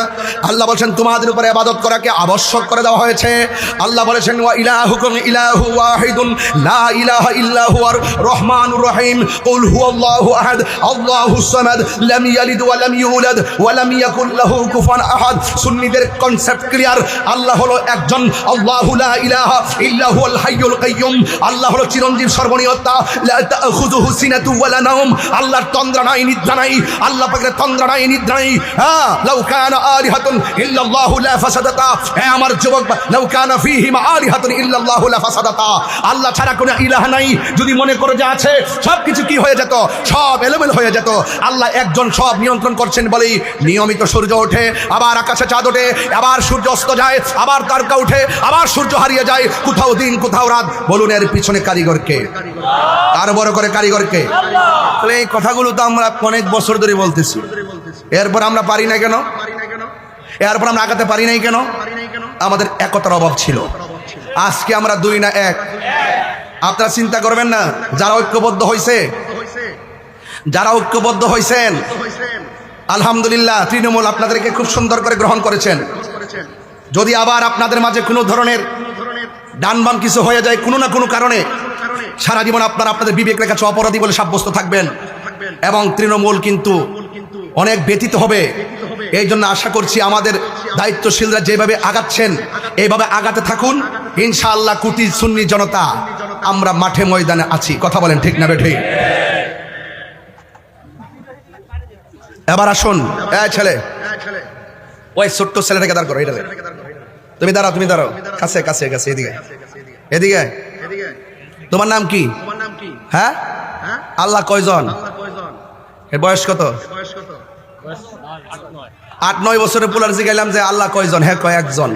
আল্লাহ বলছেন তোমাদের উপরে ইবাদত করাকে আবশ্যক করে দেওয়া হয়েছে। আল্লাহ বলেছেন ওয়া ইলাহুকুম ইলাহু ওয়াহিদুন লা ইলাহা ইল্লা হুয়ার রহমানুর রহিম। কুল হুয়াল্লাহু আহাদ আল্লাহুস সামাদ লাম ইয়ালিদ ওয়া লাম ইউলাদ ওয়া লাম ইয়াকুল লাহু কুফুয়ান আহাদ। সুন্নিদের কনসেপ্ট ক্লিয়ার। আল্লাহ হলো একজন, আল্লাহু লা ইলাহা ইল্লা হুয়াল হাইয়ুল কাইয়্যুম। আল্লাহ হলো চিরঞ্জীব সর্বনিয়তা। লা তাখুযুহু সিনাতু ওয়া লা নাওম, আল্লাহর তন্দ্রা নাই, নিদ্রা নাই। আল্লাহ পাকের তন্দ্রা নাই, নিদ্রা নাই। হ্যাঁ, লাউ কানা আলিহাতুন ইল্লাল্লাহু লা ফাসাদাতা। হ্যাঁ আমার যুবক, লাউ কানা ফীহিমা আলিহাতুন ইল্লাল্লাহু লা ফাসাদাতা। আল্লাহ ছাড়া কোনো ইলাহ নাই। যদি মনে করে যে আছে, সব কিছু কি হয়ে যেত, সব এলোমেলো হয়ে যেত। আল্লাহ একজন সব নিয়ন্ত্রণ করছেন বলেই নিয়মিত সূর্য ওঠে, আবার আকাশে চাঁদ ওঠে, আবার সূর্য অস্ত যায়, আবার তারকা ওঠে, আবার সূর্য হারিয়ে যায়। কোথাও দিন কোথাও রাত। বলুন এর পিছনে কারিগরকে? আর বড় করে কারিগরকে? তাহলে এই কথাগুলো তো আমরা অনেক বছর ধরে বলতেছি, এরপর আমরা পারি না কেন? এরপর আমরা আগাতে পারি নাই কেন? আমাদের একতার অভাব ছিল। আজকে আমরা দুই না এক। আপনারা চিন্তা করবেন না, যারা ঐক্যবদ্ধ হয়েছে, যারা ঐক্যবদ্ধ হয়েছেন, আলহামদুলিল্লাহ তৃণমূল আপনাদেরকে খুব সুন্দর করে গ্রহণ করেছেন। যদি আবার আপনাদের মাঝে কোনো ধরনের ডান বাম কিছু হয়ে যায় কোনো না কোনো কারণে, সারা জীবন আপনারা আপনাদের বিবেকের কাছে অপরাধী বলে সাব্যস্ত থাকবেন এবং তৃণমূল কিন্তু অনেক ব্যতীত হবে। এই জন্য আশা করছি আমাদের দায়িত্বশীলরা যেভাবে আগাচ্ছেন এইভাবে আগাতে থাকুন। ইনশাআল্লাহ কোটি সুন্নি জনতা আমরা মাঠে ময়দানে আছি। কথা বলেন ঠিক না বেঠিক? এবার আসুন, ছেলে, ওই ছোট্ট ছেলেটাকে দাঁড় করো। এটা তুমি দাঁড়াও, তুমি দাঁড়াও, কাছে কাছে কাছে, এদিকে এদিকে। তোমার নাম কি? হ্যাঁ, আল্লাহ কয়জন? এর বয়স কত? 8-9 বছরের পোলার জিগাইলাম যে আল্লাহ কয়জন? হ্যাঁ কয় একজন।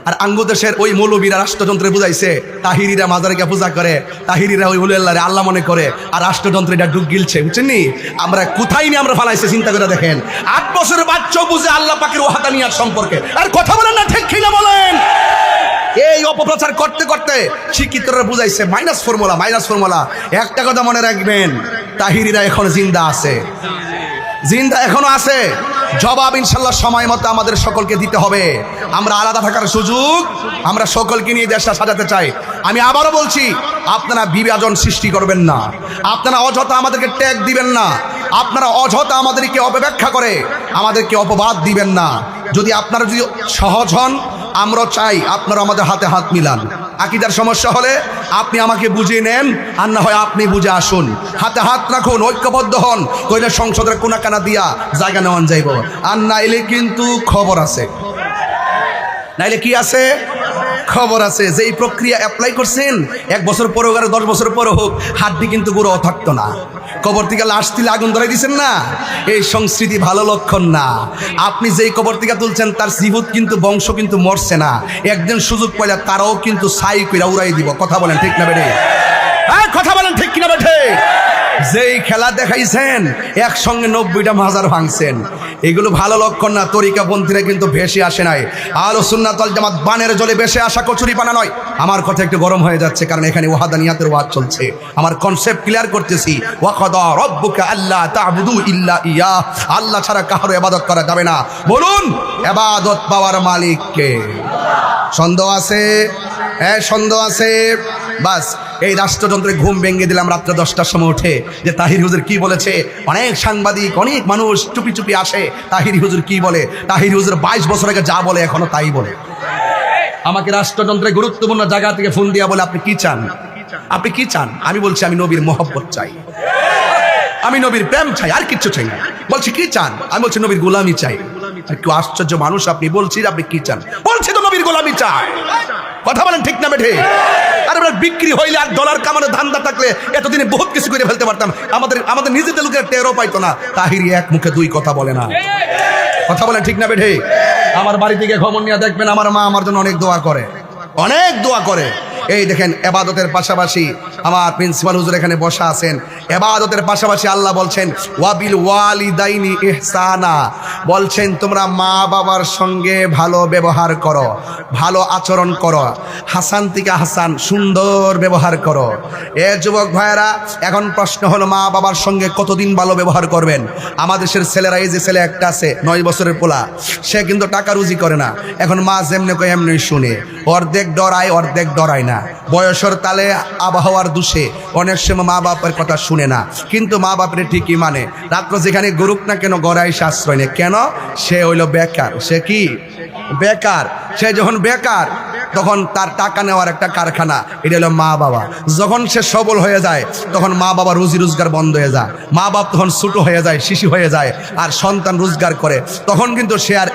আর আঙ্গু দেশের ওই মৌলবীরা রাষ্ট্রযন্ত্রে বুঝাইছে, তাহিরিরা মাজারিকে পূজা করে, তাহিরিরা ওই উলিয়াল্লাহরে আল্লাহ মনে করে, আর রাষ্ট্রযন্ত্রে এটা ডুব গিলছে। বুঝছেন নি? আমরা কোথায় নিয়ে আমরা ফালাইছে চিন্তা করে দেখেন। 8 বছরের বাচ্চাও বুঝে আল্লাহ পাকের ওয়াহাদানিয়াত সম্পর্কে। আর কথা বলেন না, ঠিক কিনা বলেন? এই অপপ্রচার করতে করতে শিক্ষিতরা বুঝাইছে মাইনাস ফর্মুলা, মাইনাস ফর্মুলা। একটা কথা মনে রাখবেন, তাহিরিরা এখন জিন্দা আছে, জিন্দা এখনো আছে। জবাব ইনশাল্লাহ সময় মতো আমাদের সকলকে দিতে হবে। আমরা আলাদা থাকার সুযোগ, আমরা সকলকে নিয়ে দেশটা সাজাতে চাই। আমি আবারও বলছি, আপনারা বিভাজন সৃষ্টি করবেন না, আপনারা অযথা আমাদেরকে ট্যাগ দিবেন না, আপনারা অযথা আমাদেরকে অপব্যাখ্যা করে আমাদেরকে অপবাদ দিবেন না। যদি আপনারা যদি সহজ হন, আমরা চাই আপনারা আমাদের হাতে হাত মিলান। আকীদার সমস্যা হলে আপনি আমাকে বুঝিয়ে নেন, আর না হয় আপনি বুঝে আসুন। হাতে হাত রাখুন, ঐক্যবদ্ধ হন, তইলে সংসদের কোনা কানা দিয়া জায়গা নেওয়ান যাইব। আর নাইলে কিন্তু খবর আছে, নাইলে কি আছে? খবর আছে। যে এই প্রক্রিয়া অ্যাপ্লাই করছেন, 1 বছর পরে হোক আর 10 বছর পরে হোক, হাড্ডি কিন্তু গুঁড়ো থাকতো না। কবর থেকে লাশ তুলে আগুন ধরাই দিচ্ছেন না, এই সংস্কৃতি ভালো লক্ষণ না। আপনি যেই কবর থেকে তুলছেন তার জীবত কিন্তু বংশ কিন্তু মরছে না। একদিন সুযোগ পাইলে তারাও কিন্তু ছাই কইরা উড়াই দিব। কথা বলেন ঠিক না বেঠে? হ্যাঁ, কথা বলেন ঠিক কিনা বেঠে? যেই খেলা দেখাইছেন একসঙ্গে 90টা মাজার ভাঙছেন, এগুলো ভালো লক্ষণ না। তরিকাপন্থীরা কিন্তু ভেসে আসে নাই। আহলুস সুন্নাত ওয়াল জামাত বানের জলে ভেসে আসা কচুরি পানা নয়। আমার কথা একটু গরম হয়ে যাচ্ছে, কারণ এখানে ওয়াহাদানিয়াতের ওয়াজ চলছে। আমার কনসেপ্ট ক্লিয়ার করতেছি। ওয়াকাদা রাব্বুকা আল্লা তা'বুদু ইল্লা ইয়াহ, আল্লাহ ছাড়া কারো ইবাদত করা যাবে না। বলুন ইবাদত পাওয়ার মালিক কে? সন্দেহ আছে? হ্যাঁ, সন্দেহ আছে। বাস এই রাষ্ট্রযন্ত্রে ঘুম ভেঙে দিলাম রাত্রে 10টার সময় উঠে যে তাহির হুজুর কি বলেছে। অনেক সাংবাদিক, অনেক মানুষ চুপি চুপি আসে, তাহির হুজুর কি বলে। তাহির হুজুর 22 বছর আগে যা বলে এখনো তাই বলে। আমাকে রাষ্ট্রযন্ত্রে গুরুত্বপূর্ণ জায়গা থেকে ফোন দিয়া বলে আপনি কি চান, আপনি কি চান? আমি বলছি আমি নবীর মহব্বত চাই, আমি নবীর প্রেম চাই, আর কিচ্ছু চাই না। বলছি কি চান? আমি বলছি নবীর গোলামি চাই। একটু আশ্চর্য মানুষ, আপনি বলছি আপনি কি চান? বলছি তো নবীর গোলামি চাই। কথা বলেন ঠিক না বেঠে? আর আমরা বিক্রি হইলে আর ডলার কামানোর ধান্দা থাকলে এতদিনে বহুত কিছু করে ফেলতে পারতাম। আমাদের নিজেদের লোকের টেরও পাইতো না। তাহিরি এক মুখে দুই কথা বলে না। কথা বলেন ঠিক না বেঠে? আমার বাড়ি থেকে খবর নিয়ে দেখবেন আমার মা আমার জন্য অনেক দোয়া করে, অনেক দোয়া করে। এই দেখেন এবাদতের পাশাপাশি আমার প্রিন্সিপাল হুজুর এখানে বসা আছেন, এবাদতের পাশাপাশি আল্লাহ বলছেন ওয়াবিল ওয়ালিদাইনি ইহসানা, বলছেন তোমরা মা বাবার সঙ্গে ভালো ব্যবহার করো, ভালো আচরণ করো, হাসান থেকে হাসান সুন্দর ব্যবহার করো। এ যুবক ভাইয়েরা, এখন প্রশ্ন হলো মা বাবার সঙ্গে কতদিন ভালো ব্যবহার করবেন? আমাদের দেশের ছেলেরা, এই যে ছেলে একটা আছে 9 বছরের পোলা, সে কিন্তু টাকা রুজি করে না, এখন মা যেমনি কয় এমনি শুনে, অর্ধেক ডরায় অর্ধেক ডরায় না। বয়সের তালে আবহাওয়ার দোষে অনেক সময় মা বাপের কথা শুনে না, কিন্তু মা বাপের ঠিকই মানে। রাত্র যেখানে গরুক না কেন গড়াই আশ্রয় নেই, কেন? সে হইল বেকার। সে কি বেকার? সে যখন বেকার তখন তার টাকা নেওয়ার একটা কারখানা, এটা হলো মা বাবা। যখন সে সবল হয়ে যায় তখন মা বাবা রুজি রোজগার বন্ধ হয়ে যায়, মা বাপ তখন ছোট হয়ে যায়, শিশু হয়ে যায়, আর সন্তান রোজগার করে, তখন কিন্তু সে আর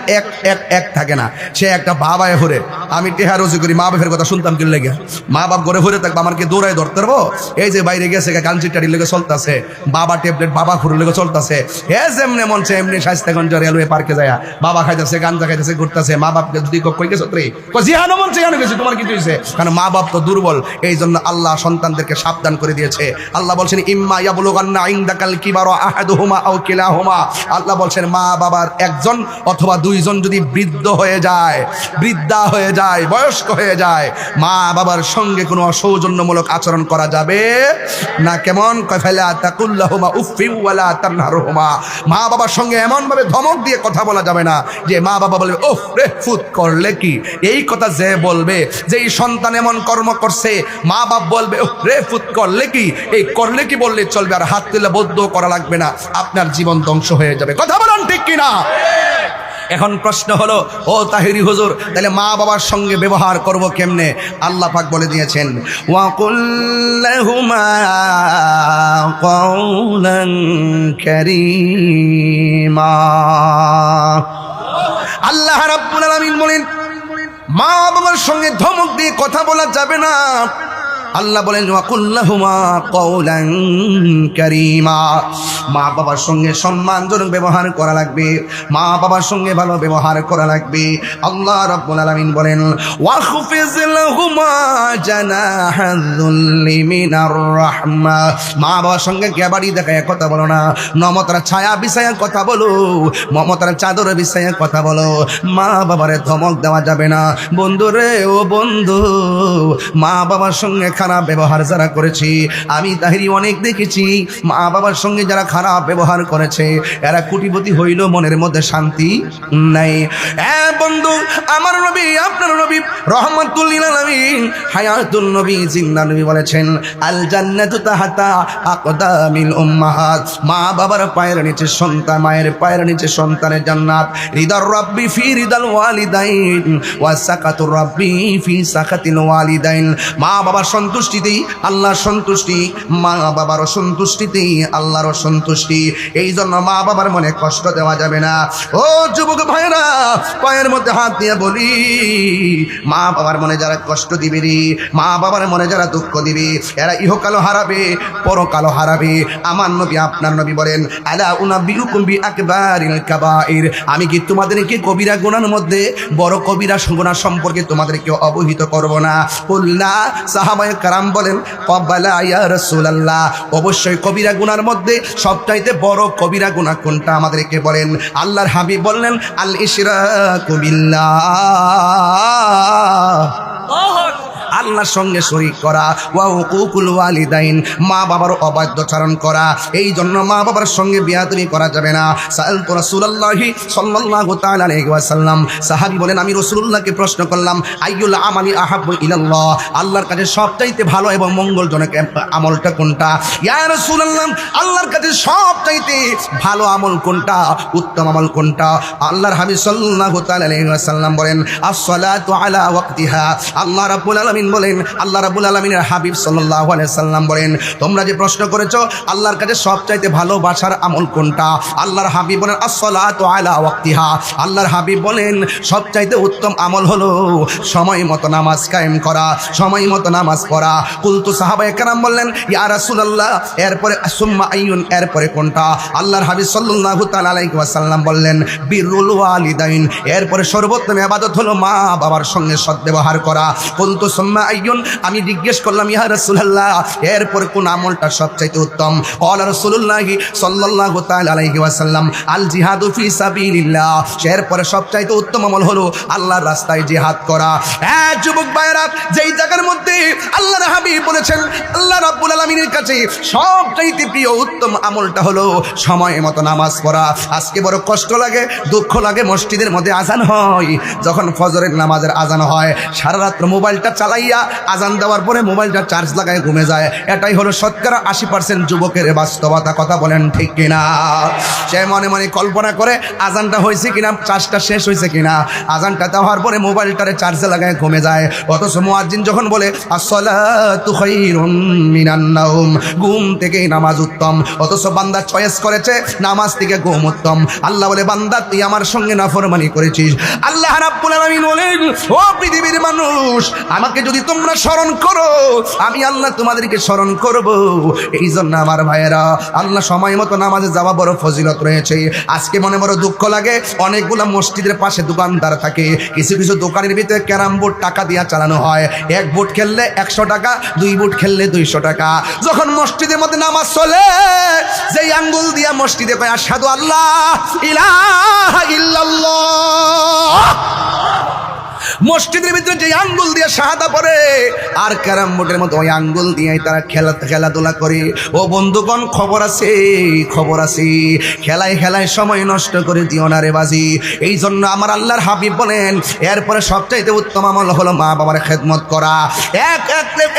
এক থাকে না, সে একটা বাবায় হরে। আমি টেহা রুজি করি, মা বাপের কথা শুনতাম কি লেগে, মা বাপ ঘরে হরে থাকবো, আমার কি দৌড়ায় ধরতে পারবো? এই যে বাইরে গেছে কাঞ্চিটারির লেগে চলতেছে, বাবা ট্যাবলেট বাবা খুঁড়ের লেগে চলতেছে, হে যেমনি মন সে এমনি স্বাস্থ্যগঞ্জ রেলওয়ে পার্কে যায় বাবা খাইতেছে, গাঞ্জা খাইতেছে, ঘুরতেছে। মা বাপকে যদি কই গেছো রে, জিহানো মন জিহানো গেছি, তোমার কি হয়েছে? কারণ মা বাপ তো দুর্বল। এই জন্য আল্লাহ সন্তানদেরকে সাবধান করে দিয়েছে। আল্লাহ বলছেন ইম্মা ইয়াবলুগান্না ইনদাকাল কিবারা আহাদুহুমা আও কিলাহুমা, আল্লাহ বলছেন মা বাবার একজন অথবা দুইজন যদি বৃদ্ধ হয়ে যায়, বৃদ্ধা হয়ে যায়, বয়স্ক হয়ে যায়, মা বাবার সঙ্গে কোনো অসৌজন্যমূলক আচরণ করা যাবে না। কেমন? ফালা তাকুল্লাহুমা উফফিন ওয়ালা তানহারহুমা, মা বাবার সঙ্গে এমন ভাবে ধমক দিয়ে কথা বলা যাবে না যে মা বাবা বলবে ওহ রে ফুত করলে কি। এই কথা যে বলবে, যে এই সন্তান এমন কর্ম করছে, মা বাপ বলবে ওহ রে ফুত করলে কি, এই করলে কি বললে চলবে, আর হাত তুলে বদ্ধ করা লাগবে না, আপনার জীবন ধ্বংস হয়ে যাবে। কথা বলেন ঠিক কিনা? এখন প্রশ্ন হলো, ও তাহিরি হুজুর, তাহলে মা বাবার সঙ্গে ব্যবহার করব কেমনে? আল্লাহ পাক বলে দিয়েছেন ওয়া কুল্লাহুমা কাওলান কারীমা। আল্লাহ রাব্বুল আলামিন বলেন মা বাবার সঙ্গে ধমক দিয়ে কথা বলা যাবে না। আল্লাহ বলেন ওয়া কুল্লাহুমা কাওলান কারীমা, মা বাবার সঙ্গে সম্মানজনক ব্যবহার করা লাগবে, মা বাবার সঙ্গে ভালো ব্যবহার করা লাগবে। আল্লাহ রাব্বুল আলামিন বলেন ওয়াখফিজ লাহুমা জানাহাযুল্লি মিনার রাহমা, মা বাবার সঙ্গে কেবাড়ি দেখায় কথা বলো না, মমতার ছায়া বিছায়া কথা বলো, মমতার চাদর বিছায়া কথা বলো। মা বাবারে ধমক দেওয়া যাবে না। বন্ধু রে, ও বন্ধু, মা বাবার সঙ্গে খারাপ ব্যবহার যারা করেছি, আমি তাহিরি অনেক দেখেছি, মা বাবার সঙ্গে যারা খারাপ ব্যবহার করেছে এরা কোটিপতি হইল, মনের মধ্যে শান্তি নাই। বন্ধু, আমার নবী, আপনার নবী রহমাতুল লিল আলামিন হায়াতুল নবী জিন্দা নবী বলেছেন আল জান্নাতু তাহাতা আকদামিল উম্মাহাত, মা বাবার পায়ের নিচে সন্তান, মায়ের পায়ের নিচে সন্তানের জান্নাত। রিদার রাব্বি ফি রিদাল ওয়ালিদাইন ওয়া সাকাতুর রাব্বি ফি সাকাতিল ওয়ালিদাইন, মা বাবার সন্তুষ্টিতেই আল্লাহর সন্তুষ্টি, মা বাবার সন্তুষ্টিতেই আল্লাহর সন্তুষ্টি। এই জন্য মা বাবার মনে কষ্ট দেওয়া যাবে না। ও যুবক ভাইরা, পায়ের মধ্যে হাত দিয়ে বলি, মা বাবার মনে যারা কষ্ট দিবে রে, মা বাবার মনে যারা দুঃখ দিবে, এরা ইহকালও হারাবে, পরকালও হারাবে। আমার নবী, আপনার নবী বলেন আলা উনাব্বিউকুম বিআকবারিল কাবাইর, আমি কি তোমাদেরকে কবিরা গুনার মধ্যে বড় কবিরা গুনাহ সম্পর্কে তোমাদেরকে অবহিত করব না? কুলনা, সাহাবায়ে কারাম বলেন ক্বাবালা ইয়া রাসূলুল্লাহ, অবশ্যই কবিরা গুনার মধ্যে সবচাইতে বড় কবিরা গুনাহ কোনটা আমাদেরকে বলেন। আল্লাহর হাবিব বললেন আল ইশরাকু বিল্লাহ, আল্লাহর সঙ্গে শরীক করা, ওয়া হুকুকুল ওয়ালিদাইন, মা বাবার অবাধ্যচারণ করা। এই জন্য মা বাবার সঙ্গে বিয়াদবি করা যাবে না। সাআলতু রাসূলুল্লাহি সাল্লাল্লাহু তাআলা আলাইহি ওয়াসাল্লাম, সাহাবী বলেন আমি রাসূলুল্লাহকে প্রশ্ন করলাম আইয়ুল আমালি আহাব্বু ইলাল্লাহ, আল্লাহর কাছে সবচাইতে ভালো এবং মঙ্গলজনক আমলটা কোনটা? ইয়া রাসূলুল্লাহ, আল্লাহর কাছে সবচাইতে ভালো আমল কোনটা, উত্তম আমল কোনটা? আল্লাহর হাবিব সাল্লাল্লাহু তাআলা আলাইহি ওয়াসাল্লাম বলেন আস-সালাতু আলা ওয়াক্তিহা, আল্লাহ রাব্বুল আলামিন আলামিন বলেন, আল্লাহ রাব্বুল আলামিনের হাবিব সাল্লাল্লাহু আলাইহি সাল্লাম বলেন, তোমরা যে প্রশ্ন করেছো আল্লাহর কাছে সবচাইতে ভালোবাসার আমল কোনটা, আল্লাহর হাবিব বলেন আসসালাতু আলা ওয়াক্তিহা। আল্লাহর হাবিব বলেন সবচাইতে উত্তম আমল হলো সময় মতো নামাজ কায়েম করা, সময় মতো নামাজ পড়া। কুলতু সাহাবায়ে কেরাম বললেন, ইয়া রাসূলুল্লাহ, এরপরে সুম্মা আইয়ুন, এরপরে কোনটা? আল্লাহর হাবিব সাল্লাল্লাহু তাআলা আলাইহি ওয়াসাল্লাম বললেন বিররুল ওয়ালিদাইন, এরপরে সর্বোত্তম ইবাদত হলো মা বাবার সঙ্গে সদ্ব্যবহার করা। কুলতু সুম্মা আইয়ুন, আমি জিজ্ঞেস করলাম ইয়া রাসূলুল্লাহ, এরপরে কোন আমলটা সবচাইতে উত্তম? ক্বালা রাসূলুল্লাহ সাল্লাল্লাহু তাআলা আলাইহি ওয়াসাল্লাম আল জিহাদু ফি সাবিলিল্লাহ, এরপরে সবচাইতে উত্তম আমল হলো আল্লাহর রাস্তায় জিহাদ করা। হ্যাঁ যুবক ভাইরা, যেই জায়গার মধ্যে আল্লাহর হাবিব বলেছেন আল্লাহ রাব্বুল আলামিনের কাছে সবচাইতে প্রিয় উত্তম আমলটা হলো সময় মতো নামাজ পড়া। আজকে বড় কষ্ট লাগে, দুঃখ লাগে, মসজিদের মধ্যে আজান হয়, যখন ফজরের নামাজের আজান হয় সারা রাত্র মোবাইলটা চালাইয়া আজান দেওয়ার পরে মোবাইলটা চার্জ লাগায় ঘুমে যায়। এটাই হলো শতকরা 80% যুবকের বাস্তবতা। কথা বলেন ঠিক কিনা? সে মনে মনে কল্পনা করে আজানটা হয়েছে কিনা, চার্জটা শেষ হয়েছে কিনা, আজানটা দেওয়ার পরে মোবাইলটারে চার্জে লাগায় ঘুমে যায়। অথচ মুয়াজ্জিন যখন বলে আসসালাতু খায়রুম মিনান নাওম, ঘুম থেকে নামাজ উত্তম, অথচ বান্দা চয়েস করেছে নামাজ থেকে ঘুম উত্তম। আল্লাহ বলে বান্দা তুই আমার সঙ্গে নাফরমানি করেছিস। আল্লাহ রাব্বুল আলামিন বলেন, ও পৃথিবীর মানুষ, আমাকে যদি তোমরা স্মরণ করো আমি আল্লাহ তোমাদেরকে স্মরণ করব। এই জন্য আমার ভাইয়েরা, আল্লাহ সময় মতো নামাজে যাওয়া বড় ফজিলত রয়েছে। আজকে মনে বড় দুঃখ লাগে, অনেকগুলো মসজিদের পাশে দোকানদার থাকে, কিছু কিছু দোকানের ভিতরে ক্যারাম বোর্ড টাকা দিয়া চালানো হয়। এক বুট খেললে 100 টাকা, 2 বুট খেললে 200 টাকা। যখন মসজিদের মধ্যে নামাজ চলে, যেই আঙ্গুল দিয়া মসজিদে কয় আশহাদু আল্লাহ ইলাহা ইল্লাল্লাহ, মসজিদের ভিতরে যে আঙ্গুল দিয়ে শাহাদা পড়ে, আর ক্যারাম বোর্ডের মতো ওই আঙ্গুল দিয়ে তারা খেলাধুলা করে। ও বন্ধুগণ, খবর আছে, খবর আছে, খেলায় খেলায় সময় নষ্ট করে দিও না রে বাজি। এই জন্য আমার আল্লাহর হাবিব বলেন এরপরে সবচাইতে উত্তম আমল হলো মা বাবার খেদমত করা।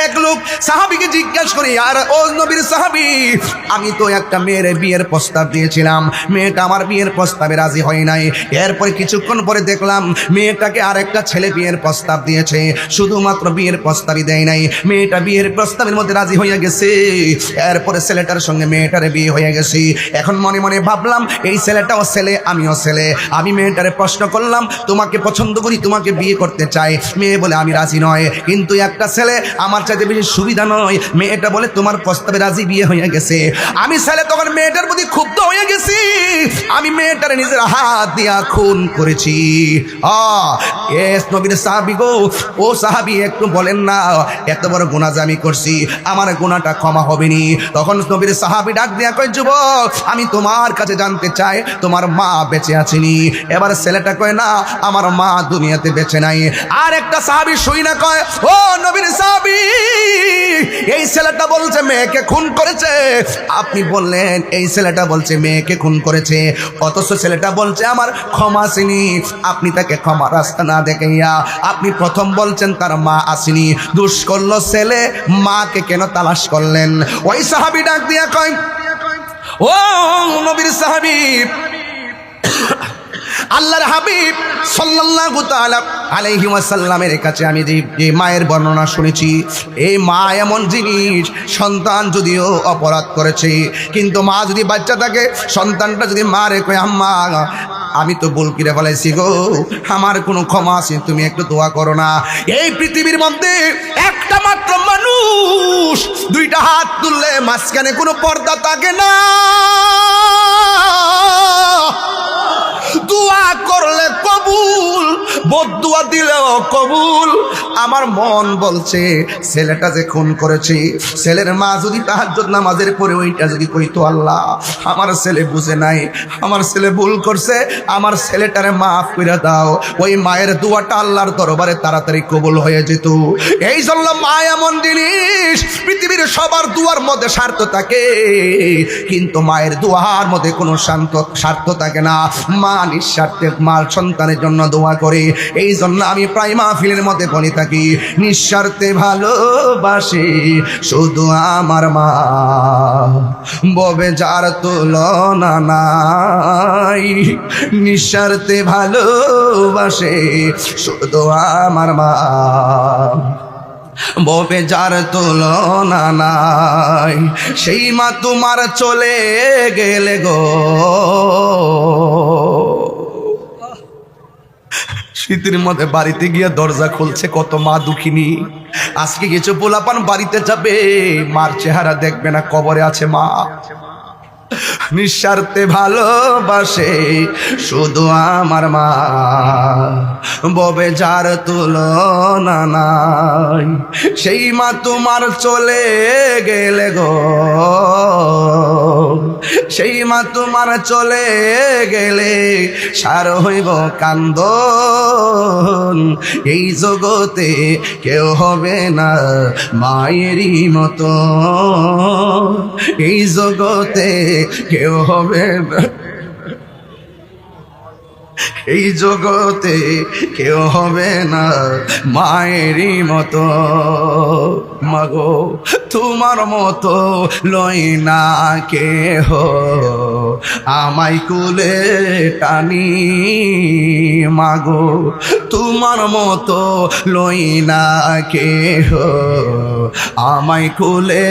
এক লোক সাহাবীকে জিজ্ঞাসা করি, আর ও নবীর সাহাবী, আমি তো একটা মেয়ের বিয়ের প্রস্তাব দিয়েছিলাম, মেয়েটা আমার বিয়ের প্রস্তাবে রাজি হয় নাই। এরপরে কিছুক্ষণ পরে দেখলাম মেয়েটাকে আরেকটা ছেলে বিয়ের প্রস্তাব দিয়েছে, শুধুমাত্র বিয়ের প্রস্তাবই দেয় নাই, মেয়েটা বিয়ের প্রস্তাবের মধ্যে রাজি হয়ে গেছে। এরপরে ছেলেটার সঙ্গে মেয়েটারে বিয়ে হয়ে গেছে। এখন মনে মনে ভাবলাম এই ছেলেটাও ছেলে, আমিও ছেলে। আমি মেয়েটারে প্রশ্ন করলাম, তোমাকে পছন্দ করি, তোমাকে বিয়ে করতে চাই। মেয়ে বলে আমি রাজি নয়, কিন্তু একটা ছেলে আমার চাইতে বেশি সুবিধা নয়। মেয়েটা বলে তোমার প্রস্তাবে রাজি, বিয়ে হয়ে গেছে। আমি ছেলে তখন মেয়েটার প্রতি ক্ষুব্ধ হয়ে গেছি, আমি মেয়েটারে নিজের হাত দিয়া খুন করেছি। নবীর সাহাবী গো, ও সাহাবী একটু বলেন না, এত বড় গুনাহ আমি করছি, আমার গুনাহটা ক্ষমা হবে নি? তখন নবীর সাহাবী ডাক দিয়া কয়, যুবক, আমি তোমার কাছে জানতে চাই তোমার মা বেঁচে আছেনি? এবার ছেলেটা কয়, না, আমার মা দুনিয়াতে বেঁচে নাই। আর একটা সাহাবী শুই না কয়, ও নবীর সাহাবী, এই ছেলেটা বলছে মেয়েকে খুন করেছে। আপনি বললেন এই ছেলেটা বলছে মেয়েকে খুন করেছে, অথচ ছেলেটা বলছে আমার ক্ষমা আসেনি। আপনি তাকে ক্ষমা রাস্তা না দেখাইয়া আপনি প্রথম বলছেন তার মা আসেনি। দোষ করলো ছেলে, মাকে কেন তালাশ করলেন? ওই সাহাবী ডাক দিয়া কয়, ও নবীর সাহাবী, আল্লাহর হাবিব সাল্লাল্লাহু তাআলা আলাইহি ওয়াসাল্লামের কাছে আমি যে মায়ের বর্ণনা শুনেছি, এই মা এমন জিনিস, সন্তান যদিও অপরাধ করেছে, কিন্তু মা যদি বাচ্চা থাকে, সন্তানটা যদি মারে কয়, আম্মা আমি তো ভুল করে ফেলাইছি গো, আমার কোনো ক্ষমা আছে, তুমি একটু দোয়া করো না। এই পৃথিবীর মধ্যে একটা মাত্র মানুষ, দুইটা হাত তুললে মাঝখানে কোনো পর্দা থাকে না, দোয়া করলে কবুল, বদদুয়া দিলেও কবুল। আমার মন বলছে ছেলেটা যে খুন করেছে, ছেলের মা যদি তাহাজ্জুদ নামাজের পরে ওইটা যদি কইতো, আল্লাহ আমার ছেলে বুঝে নাই, আমার ছেলে ভুল করছে, আমার ছেলেটারে মাফ করে দাও, ওই মায়ের দোয়াটা আল্লাহর দরবারে তাড়াতাড়ি কবুল হয়ে যেত। এই জন্য মা এমন জিনিস, পৃথিবীর সবার দুয়ার মধ্যে স্বার্থ থাকে, কিন্তু মায়ের দুয়ার মধ্যে কোনো স্বার্থ থাকে না। মা নিঃস্বার্থে মার সন্তানের জন্য দোয়া করে। এই জন্য আমি প্রায় মাহফিলের মধ্যে বলে থাকি, নিঃস্বার্থে ভালোবাসে শুধু আমার মা, ববে যার তুলনা নাই, নিঃস্বার্থে ভালোবাসে শুধু আমার মা। ববে যার তুলনা নাই, সেই মা তোমার চলে গেলে গো। শীতের মধ্যে বাড়িতে গিয়ে দরজা খুলছে, কত মা দুঃখিনী। আজকে কিছু পোলাপান বাড়িতে যাবে, মার চেহারা দেখবে না, কবরে আছে মা। নিঃস্বার্থে ভালোবাসে শুধু আমার মা, ববে যার তুলনা নাই, সেই মা তোমার চলে গেলে গো। সেই মা তোমার চলে গেলে সার হইব কান্দন, এই জগতে কেউ হবে না মায়েরই মতো, এই জগতে কেউ হবে না, এই জগতে কেউ হবে না মায়েরই মতো। মাগো তোমার মতো লই না কেহ, আমায় কুলে টানি। মাগো তোমার মতো লই না কেহ, আমায় কুলে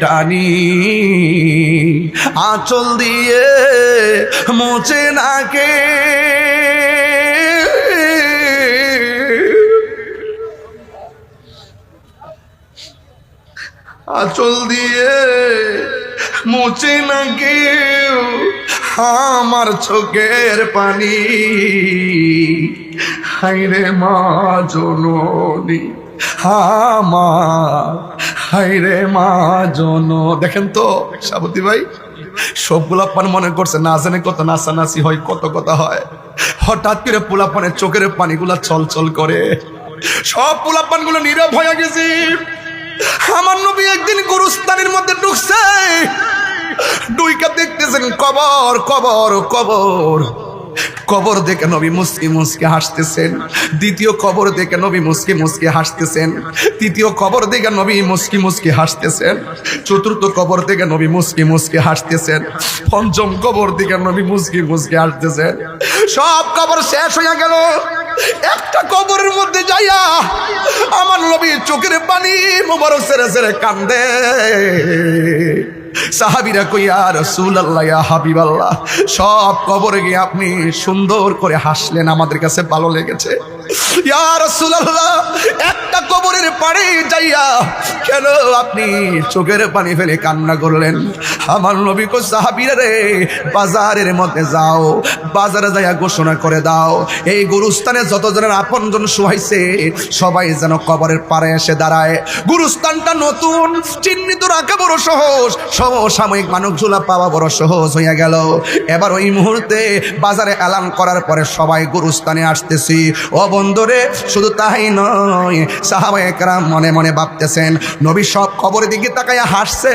টানি। আঁচল দিয়ে মুছে না কে, আঁচল দিয়ে মুছে না কেউ আমার চোখের পানি। হায়রে মা জননী আমার, হায়রে মা জন। দেখেন তো সাবতী ভাই, সবগুলা পান মনে করছে না জানে কত নাচানাচি হয়, কত কথা হয়। হঠাৎ করে পোলাপানের চোখের পানিগুলা চল চল করে, সব পোলাপান গুলো নীরব হয়ে গেছে। আমার নবী একদিন গুরুস্থানের মধ্যে ঢুকছে, ডুইকা দেখতেছেন কবর কবর কবর। কবর দেখে নবী মুস্কি মুস্কি হাসতেছেন, দ্বিতীয় কবর দেখে নবী মুস্কি মুস্কি হাসতেছেন, তৃতীয় কবর দেখে নবী মুস্কি মুস্কি হাসতেছেন, চতুর্থ কবর দেখে নবী মুস্কি মুস্কি হাসতেছেন, পঞ্চম কবর দেখে নবী মুস্কি মুস্কি হাসতেছেন। সব কবর শেষ হয়ে গেল, একটা কবরের মধ্যে যাইয়া আমার নবী চোখের পানি মোবারক ছেড়ে ছেড়ে কান্দে। সাহাবীরা কই ইয়া রাসূলুল্লাহ, ইয়া হাবিবাল্লাহ, সব কবরে গিয়ে আপনি সুন্দর করে হাসলেন, আমাদের কাছে ভালো লেগেছে। ইয়া রাসূলুল্লাহ, একটা কবরের পাড়ে যাইয়া কেন আপনি চোখের পানি ফেলে কান্না করলেন? আমার নবী কো সাহাবীরা রে, বাজারের মধ্যে যাও, বাজারে যাইয়া ঘোষণা করে দাও, এই গুরুস্থানে যতজনের আপনজন শুয়াইছে সবাই যেন কবরের পাড়ে এসে দাঁড়ায়। গুরুস্থানটা নতুন, চিহ্নিত রাখা বড় সহজ, সমসাময়িক মানুষগুলা পাওয়া বড় সহজ হইয়া গেল। এবার ওই মুহূর্তে বাজারে এলান করার পরে সবাই গুরুস্থানে আসতেছি। ও বন্ধুরে, শুধু তাই নয়, সাহাবায়ে কেরাম মনে মনে ভাবতেছেন নবী সব কবরের দিকে তাকাইয়া হাসছে,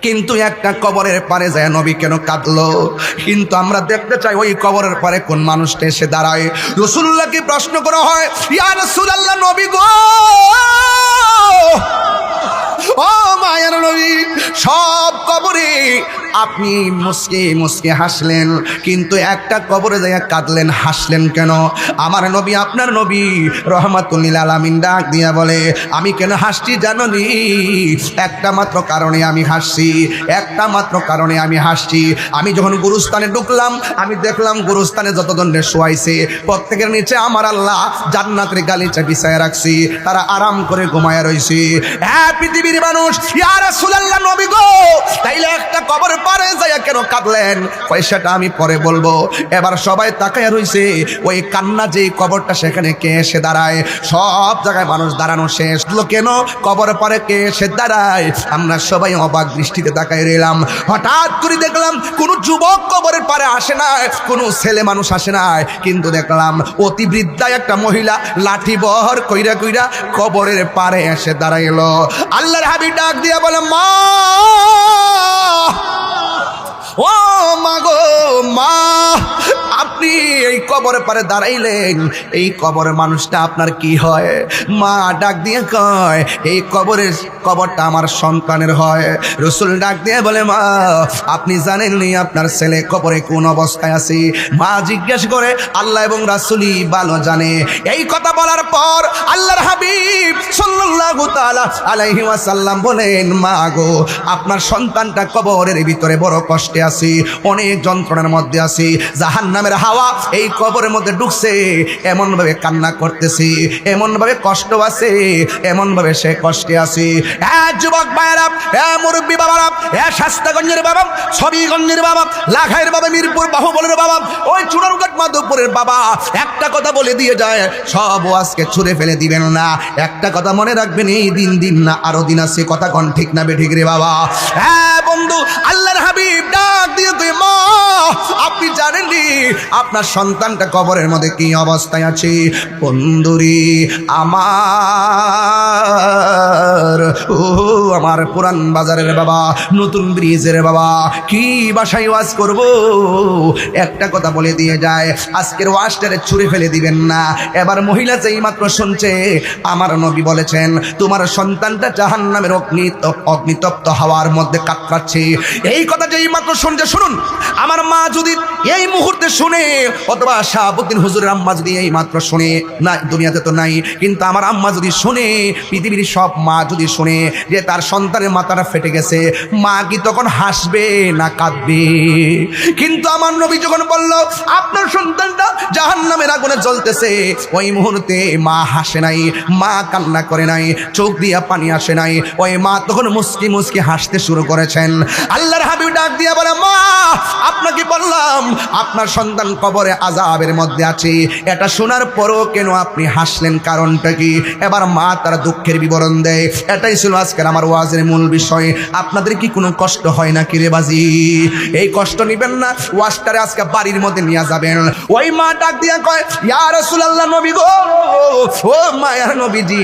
কিন্তু একটা কবরের পারে যায় নবী কেন কাঁদলো? কিন্তু আমরা দেখতে চাই ওই কবরের পারে কোন মানুষটা এসে দাঁড়ায়। রাসূলুল্লাহকে প্রশ্ন করা হয়, ইয়া রাসূলুল্লাহ, নবী গো, ও মায়ের নবী, সব কবরে আপনি মুস্কি মুস্কি হাসলেন, কিন্তু একটা কবরে যাইয়া কাঁদলেন, হাসলেন কেন? আমার নবী, আপনার নবী রহমাতুল লিল আলামিন ডাক দিয়া বলে, আমি কেন হাসছি জানোনি? একটা মাত্র কারণে আমি হাসছি, একটা মাত্র কারণে আমি হাসছি। আমি যখন গুরুস্থানে ঢুকলাম, আমি দেখলাম গুরুস্থানে যতজনের শোয়াইছে প্রত্যেকের নিচে আমার আল্লাহ জান্নাতের গালিচা বিছায় রাখছি, তারা আরাম করে ঘুমায় রইছে। হ্যাঁ পৃথিবীর মানুষ, ইয়া রাসূলুল্লাহ, নবী গো, তাইলে একটা কবর পারে যাইয়া কেন কাঁদলেন? পয়সাটা আমি পরে বলবো। এবার সবাই তাকায় রইছে, ওই কান্না যে কবরটা সেখানে কে এসে দাঁড়ায়? সব জায়গায় মানুষ দাঁড়ানো শেষ হলো, কেন কবর পারে কে এসে দাঁড়ায়? আমরা সবাই অবাক দৃষ্টিতে তাকায় রইলাম। হঠাৎ করে দেখলাম কোনো যুবক কবরের পারে আসে না, কোনো ছেলে মানুষ আসে না, কিন্তু দেখলাম অতি বৃদ্ধা একটা মহিলা লাঠি বহর কইরা কইরা কবরের পারে এসে দাঁড়াইলো। আল্লাহর হাবিব ডাক দিয়া বলে, মা, ও মা গো, মা, আপনি এই কবরের পারে দাঁড়াইলেন, এই কবরের মানুষটা আপনার কি হয়? মা ডাক দিয়ে কয়, এই কবরটা আমার সন্তানের হয়। রসুল ডাক দিয়ে বলে, মা আপনি জানেননি আপনার ছেলে কবরে কোন অবস্থায় আছে? মা জিজ্ঞেস করে, আল্লাহ এবং রাসূলই ভালো জানে। এই কথা বলার পর আল্লাহর হাবিব সাল্লাল্লাহু তাআলা আলাইহি ওয়াসাল্লাম বলেন, মা গো, আপনার সন্তানটা কবরের ভিতরে বড় কষ্টে আছে, অনেক যন্ত্রণার মধ্যে আছে। জাহান্নামের হাওয়া এই কবরের মধ্যে ঢুকছে, এমন ভাবে কান্না করতেছে, এমন ভাবে কষ্ট আছে, এমন ভাবে সে কষ্টে আছে। যুবক ভাইরা, মুরব্বী বাবারা, শাস্তাগঞ্জের বাবা, ছবিগঞ্জের বাবা, লাখাইয়ের বাবা, মিরপুর বাহুবলের বাবা, ওই চুনারঘাট মাধবপুরের বাবা, একটা কথা বলে দিয়ে যায়, সব আজকে ছুঁড়ে ফেলে দিবেন না। একটা কথা মনে রাখবেন, এই দিন না আরো দিন আছে। কথা কোন ঠিক না বেঠিক রে বাবা? হ্যাঁ বন্ধু, আল্লাহর হাবিব ডাক দিয়ে তুই, মা আপনি জানেননি আপনার সন্তানটা কবরের মধ্যে কি অবস্থায় আছে? বন্ধুরি আমার পুরান বাজারের বাবা, নতুন ব্রিজের বাবা, কি বাসায় ওয়াজ করব? একটা কথা বলে দিয়ে যায়, আজকের ওয়াজটারে ছুঁড়ে ফেলে দিবেন না। এবার মহিলা যেই মাত্র শুনছে, আমার নবী বলেছেন তোমার সন্তানটা জাহান্নামের অগ্নিতপ্ত হাওয়ার মধ্যে কাতরাচ্ছে, এই কথা যেই মাত্র শুনছে, শুনুন, আমার মা যদি এই মুহূর্তে শুনে, অথবা শাহাবুদ্দিন হুজুরের আম্মা যদি এই মাত্র শুনে, না দুনিয়াতে তো নাই, কিন্তু আমার আম্মা যদি শুনে, পৃথিবীর সব মা যদি শুনে যে তার সন্তানের মাথাটা ফেটে গেছে, মা কি তখন হাসবে না কাঁদবে? কিন্তু আমার নবী যখন বলল আপনার সন্তানটা জাহান্নামের আগুনে জ্বলতেছে, ওই মুহূর্তে মা হাসে নাই, মা কান্না করে নাই, চোখ দিয়া পানি আসে নাই। ওই মা তখন মুস্কি মুস্কি হাসতে শুরু করেছেন। আল্লাহর হাবিব ডাক দিয়া বলে, মা আপনাকে বললাম আপনার সন্তান কবরে আযাবের মধ্যে আছে, এটা শোনার পরও কেন আপনি হাসলেন? কারণটা কি? এবার মা তার দুঃখের বিবরণ দেয়। এটাই ছিল আজকের আমার ওয়াজের মূল বিষয়। আপনাদের কি কোনো কষ্ট হয় না কি রে বাজি? এই কষ্ট নিবেন না, ওয়াজটারে আজকে বাড়ির মধ্যে নিয়ে যাবেন। ওই মা ডাক দিয়া কয়, ইয়া রাসূলুল্লাহ, নবী গো, ও মায়ার নবীজি,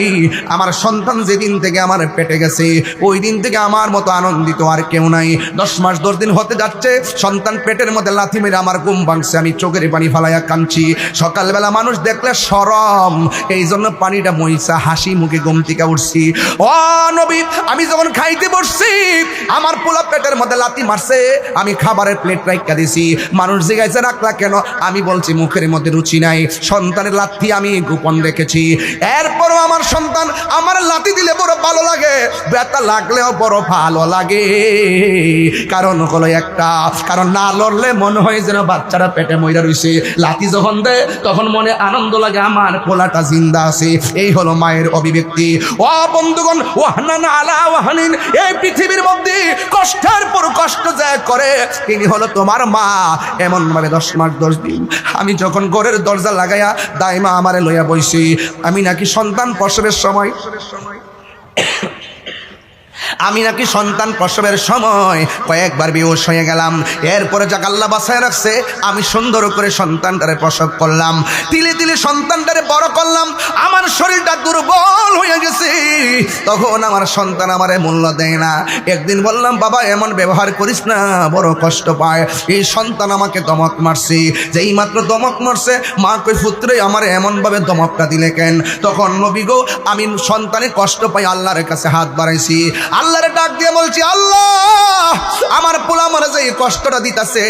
আমার সন্তান যেদিন থেকে আমার পেটে গেছে, ওই দিন থেকে আমার মতো আনন্দিত আর কেউ নাই। 10 মাস 10 দিন হতে যাচ্ছে, সন্তান পেটের মধ্যে লাথি মেরে আমার ঘুম ভাঙছে, আমি চোখের পানি ফালাইয়া কাঁদছি। সকালবেলা মানুষ দেখলে শরম, এই জন্য পানিটা মইসা হাসি মুখে ঘুম থেকে উঠছি। ও নবী, আমি যখন খাইতে বসছি, আমার পোলা পেটের মধ্যে লাথি মারছে, আমি খাবারের প্লেট রাইখা দিছি। মানুষ জিজ্ঞাসা রাখলা কেন? আমি বলছি মুখের মধ্যে রুচি নাই, সন্তানের লাথি আমি গোপন রেখেছি। এরপরও আমার সন্তান আমার লাথি দিলে বড় ভালো লাগে, ব্যথা লাগলেও বড় ভালো লাগে। কারণ হলো একটা, কারণ না লড়লে মনে হয় যেন বাচ্চারা পেটে মইরা রইছে, লাথি যখন দেয় তখন মনে আনন্দ লাগে আমার পোলাটা জিন্দা আছে। এই হলো মায়ের অভিব্যক্তি। ও বন্ধুগণ, ওয়াহনান আলা ওয়াহনিন, এই পৃথিবীর মধ্যে কষ্টের পর কষ্ট যা করে তিনি হলো তোমার মা। এমন ভাবে 10 মাস 10 দিন আমি যখন ঘরের দরজা লাগাইয়া দাইমা আমারে লইয়া বইছি, আমি নাকি সন্তান প্রসবের সময় কয়েকবার বেহুশ হয়ে গেলাম। এরপরে যাক আল্লাহ বাঁচায় রাখছে, আমি সুন্দর করে সন্তানটারে প্রসব করলাম, তিলে তিলে সন্তানটারে বড় করলাম। আমার শরীরটা দুর্বল হয়ে গেছে, তখন আমার সন্তান আমারে মূল্য দেয় না। একদিন বললাম, বাবা এমন ব্যবহার করিস না, বড় কষ্ট পায়। এই সন্তান আমাকে দমক মারছে, যেই মাত্র দমক মারছে, মা কই পুত্রে আমার এমনভাবে দমকটা দিলে কেন? তখন নবী গো, আমি সন্তানে কষ্ট পাই, আল্লাহর কাছে হাত বাড়াইছি, আল্লাহরে ডাক দিয়ে বলছি, আল্লাহ আমার পোলা আমার যে কষ্টটা দিতেছে,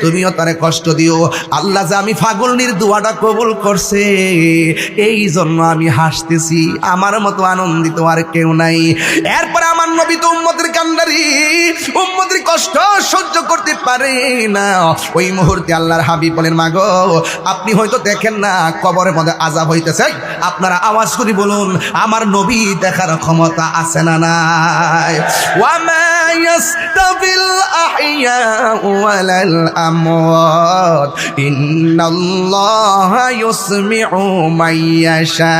তুমিও তারে কষ্ট দিও। আল্লাহ যে আমি ফাগুলনির দোয়াটা কবুল করছে, এই জন্য আমি হাসতেছি, আমার মতো আনন্দিত আর কেউ নাই। এরপরে আমার নবী তো উম্মতের কান্ডারি, উম্মতের কষ্ট সহ্য করতে পারে না। ওই মুহূর্তে আল্লাহর হাবিব বলেন, মাগো আপনি হয়তো দেখেন না কবরের মধ্যে আযাব হইতেছে, আপনারা আওয়াজ করে বলুন আমার নবী দেখার ক্ষমতা আছে না নাই? ওয়ামা ইয়াস্তাবিল আহইয়া ওয়ালাল আমওয়াত ইন্নাল্লাহা ইউসমিউ মাইয়াশা।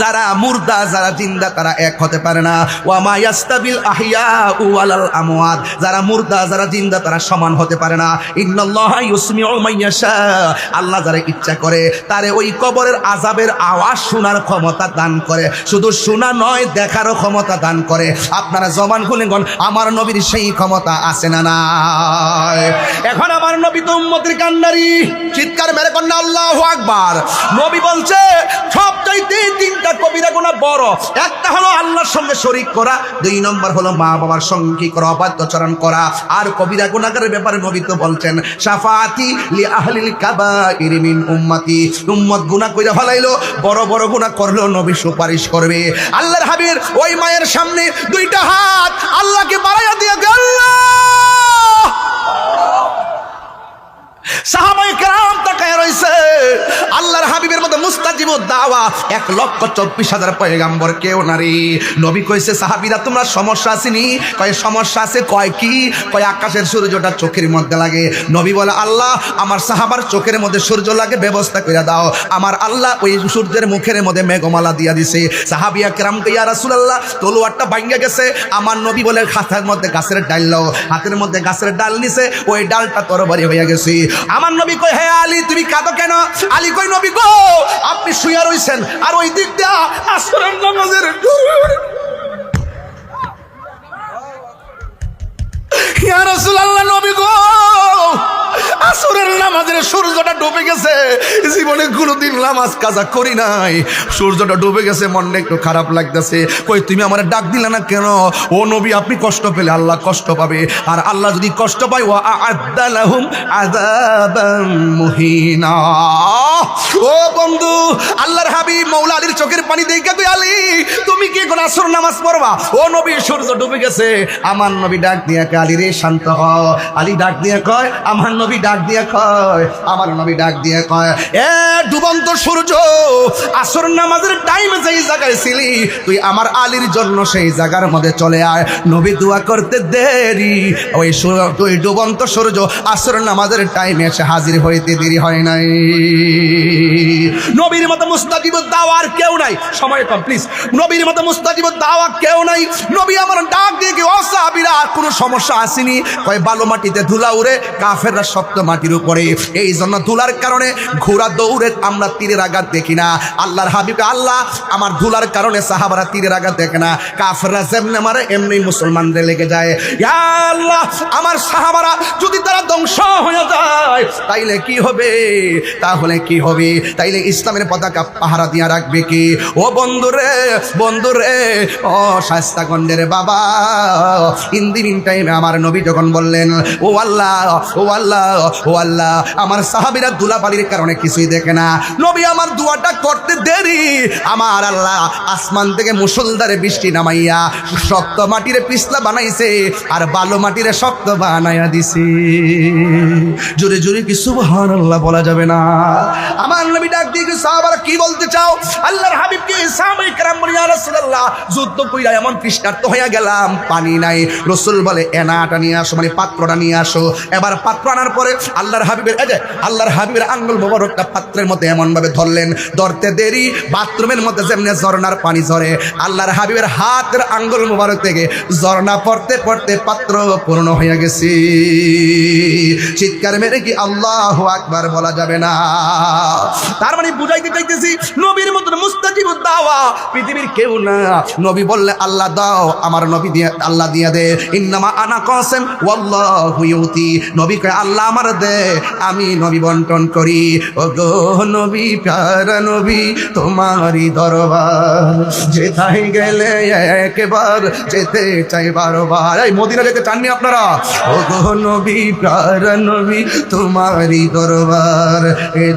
যারা মুর্দা যারা জিন্দা তারা এক হতে পারে না। ওয়া মা ইয়াস্তাবিল আহইয়া ওয়ালাল আমওয়াত, যারা মুর্দা যারা জিন্দা তারা সমান হতে পারে না। ইন্নাল্লাহা ইউসমিউ মাইয়াশা, আল্লাহ যারা ইচ্ছা করে তারে ওই কবরের আযাবের আওয়াজ শোনার ক্ষমতা দান করে, শুধু শোনা নয় দেখারও ক্ষমতা দান করে। আপনারা জবান খুলে গন, আমার নবীর সেই ক্ষমতা আছে না নাই? এখন আমার নবী তো উম্মতের কান্ডারি, চিৎকার মেরে কন্যা আল্লাহু আকবার। নবী বলছে সবচাইতে তিনটা কবিরা গুনাহ বড়, একটা হলো আল্লাহর সঙ্গে শরীক করা, দুই নম্বর হলো মা বাবার সঙ্গে কি করা, অবাধ্যচরণ করা, আর কবিরা গুনাহের ব্যাপারে নবী তো বলছেন শাফাআতি লি আহলিল কাবাইর মিন উম্মতি, উম্মত গুনাহ কইরা ফেলাইলো, বড় বড় গুনাহ করলো নবী সুপারিশ করবে। আল্লাহর হাবিব ওই মায়ের সামনে দুইটা হাত আল্লাহকে বাড়াইয়া দিয়ে গেল, সাহাবায়ে কেরাম তাকায় রইছে। আল্লাহর হাবিবের মধ্যে মুস্তাজিবুদ দাওয়া 1,24,000 পয়গাম্বর কেউ নারী। নবী কইছে সাহাবীরা তোমরা সমস্যা আসেনি? কয় সমস্যা আছে। কয় কি? কয় আকাশের সূর্যটা চোখের মধ্যে লাগে। নবী বলে আল্লাহ আমার সাহাবার চোখের মধ্যে সূর্য লাগে ব্যবস্থা করে দাও। আমার আল্লাহ ওই সূর্যের মুখের মধ্যে মেঘমালা দিয়া দিছে। সাহাবিয়া কেরাম কই ইয়া রাসূলুল্লাহ তলোয়ারটা ভাঙা গেছে। আমার নবী বলে হাতের মধ্যে গাছের ডাল দাও। হাতের মধ্যে গাছের ডাল নিছে, ওই ডালটা তরবারি হয়ে গেছে। আমার নবী কই হে আলী তুমি কাঁদো কেন? আলী কই নবী গো আপনি শুয়ে রইছেন আর ওই দিক দিয়া আসরের নামাজের ইয়া রাসূলুল্লাহ নবী গো আসরের নামাজের সূর্যটা ডুবে গেছে, জীবনে কোনোদিন নামাজ কাজা করি নাই, সূর্যটা ডুবে গেছে, মনটা একটু খারাপ লাগতেছে। কই তুমি আমার ডাক দিলা না কেন? ও নবী আপনি কষ্ট পেলে আল্লাহ কষ্ট পাবে, আর আল্লাহ যদি কষ্ট পায় ওয়া আ'আদ্দা লাহুম আযাবাম মুহিনা। ও বন্ধু আল্লাহর হাবিব মাওলা আলীর চোখের পানি দেখে কই আলী তুমি কি কোন আসর নামাজ পড়বা? ও নবী সূর্য ডুবে গেছে। আমার নবী ডাক দিয়া কয় আলী রে শান্ত হ। আলী ডাক দিয়া কয় আমার নবী ডাক দিয়া কয় আমার নবী ডাক দিয়া কয় এ ডুবন্ত সূর্য আসর নামাজের টাইমে যেই জায়গায় ছিলি তুই আমার আলীর জন্য সেই জায়গার মধ্যে চলে আয়। নবী দোয়া করতে দেরি, ওই ডুবন্ত সূর্য আসর নামাজের টাইমে এসে হাজির হইতে দেরি হয় নাই। নবীর মতো মুস্তাজিবুদ দাওয়া আর কেউ নাই। সময় কম প্লিজ। নবীর মতো মুস্তাজিবুদ দাওয়া কেউ নাই। নবী আমার ডাক দিয়ে কি ও সাহাবীরা কোনো সমস্যা আসেনি? কয় বালু মাটিতে ধুলা উড়ে, কাফেররা শক্ত মাটির উপরে, এই জন্য ধুলার কারণে ঘোড়া দৌড়ে আমরা তীরের আঘাত দেখি না। আল্লাহর হাবিব আল্লাহ আমার ধুলার কারণে সাহাবারা তীরের আঘাত দেখে না, কাফেররা যেমনে মারে এমনি মুসলমানদের লেগে যায়। ইয়া আল্লাহ আমার সাহাবারা যদি তারা ধ্বংস হয়ে যায় তাইলে কি হবে? তাহলে কি হবে? তাইলে ইসলামের পতাকা পাহারা দিয়া রাখবে কি? ও বন্ধুরে বন্ধুরে ও শাস্তাগঞ্জের বাবা, ইন দি মিন টাইমে আমার নবী যখন বললেন ও আল্লাহ ও আল্লাহ ও আল্লাহ, আমার সাহাবীরা ধুলাবালির কারণে কিছুই দেখে না। নবী আমার দোয়াটা করতে দেরি, আমার আল্লাহ আসমান থেকে মুষলধারে বৃষ্টি নামাইয়া শক্ত মাটিরে পিছলা বানাইছে আর বালু মাটিরে শক্ত বানাইয়া দিছে। জোরে জোরে কি সুবহানাল্লাহ বলা যাবে না? আমার নবী ডাক দিয়ে সাহাবারা কি বলতে চাও? আল্লাহর হাবিবকে সাহাবায়ে কেরাম বলে ইয়া রাসূলুল্লাহ যুদ্ধ কইরা এমন তৃষ্ণার্ত হয়ে গেলাম, পানি নাই। রাসূল বলে এনাটা নিয়ে আসো, মানে পাত্রটা নিয়ে আসো। এবার পাত্র আনার পরে আল্লাহর হাবিবের আঙ্গুল মোবারকটা পাত্রের মধ্যে এমন ভাবে ধরলেন, ধরতে দেরি বাথরুমের মধ্যে যেমনি ঝর্ণার পানি ঝরে, আল্লাহর হাবিবের হাতের আঙ্গুল মোবারক থেকে ঝর্ণা পড়তে পড়তে পাত্র পূর্ণ হয়ে গেছে। চিৎকার মেরে কি আল্লাহু আকবার বলা যাবে না? তার মানে বুঝাইতে চাইতেছি নবীর মতো মুস্তাজিবুদ দাওয়া পৃথিবীর কেউ না। নবী বললে আল্লাহ দাও, আমার নবী দিয়ে আল্লাহ দিয়ে দে। ইন্নামা আনা কাসিম ওয়াল্লাহু ইউতি, নবী কয় আল্লাহ আমার দে, আমি নবী বন্টন করি। ও গো নবী প্যারা নবী তোমারই দরবার যেথায় গেলে একবার যেতে চাই বারবার। এই মদিনা যেতে চাননি আপনারা? ও গো নবী প্যারা নবী তোমারই দরবার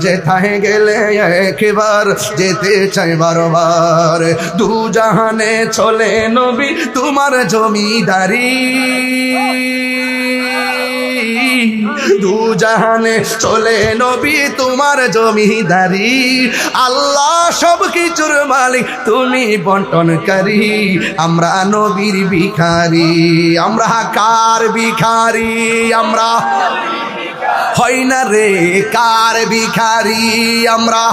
যেথায় গেলে একবার যেতে চাই বারবার। দু জাহানে চলে নবী তোমার জমিদারি, দু জাহানে চলে নবী তোমার জমিদারি। আল্লাহ সব কিছুর মালিক তুমি বন্টনকারী, আমরা নবীর ভিখারি। আমরা কার ভিখারি? আমরা হয় না রে কার ভিখারি? আমরা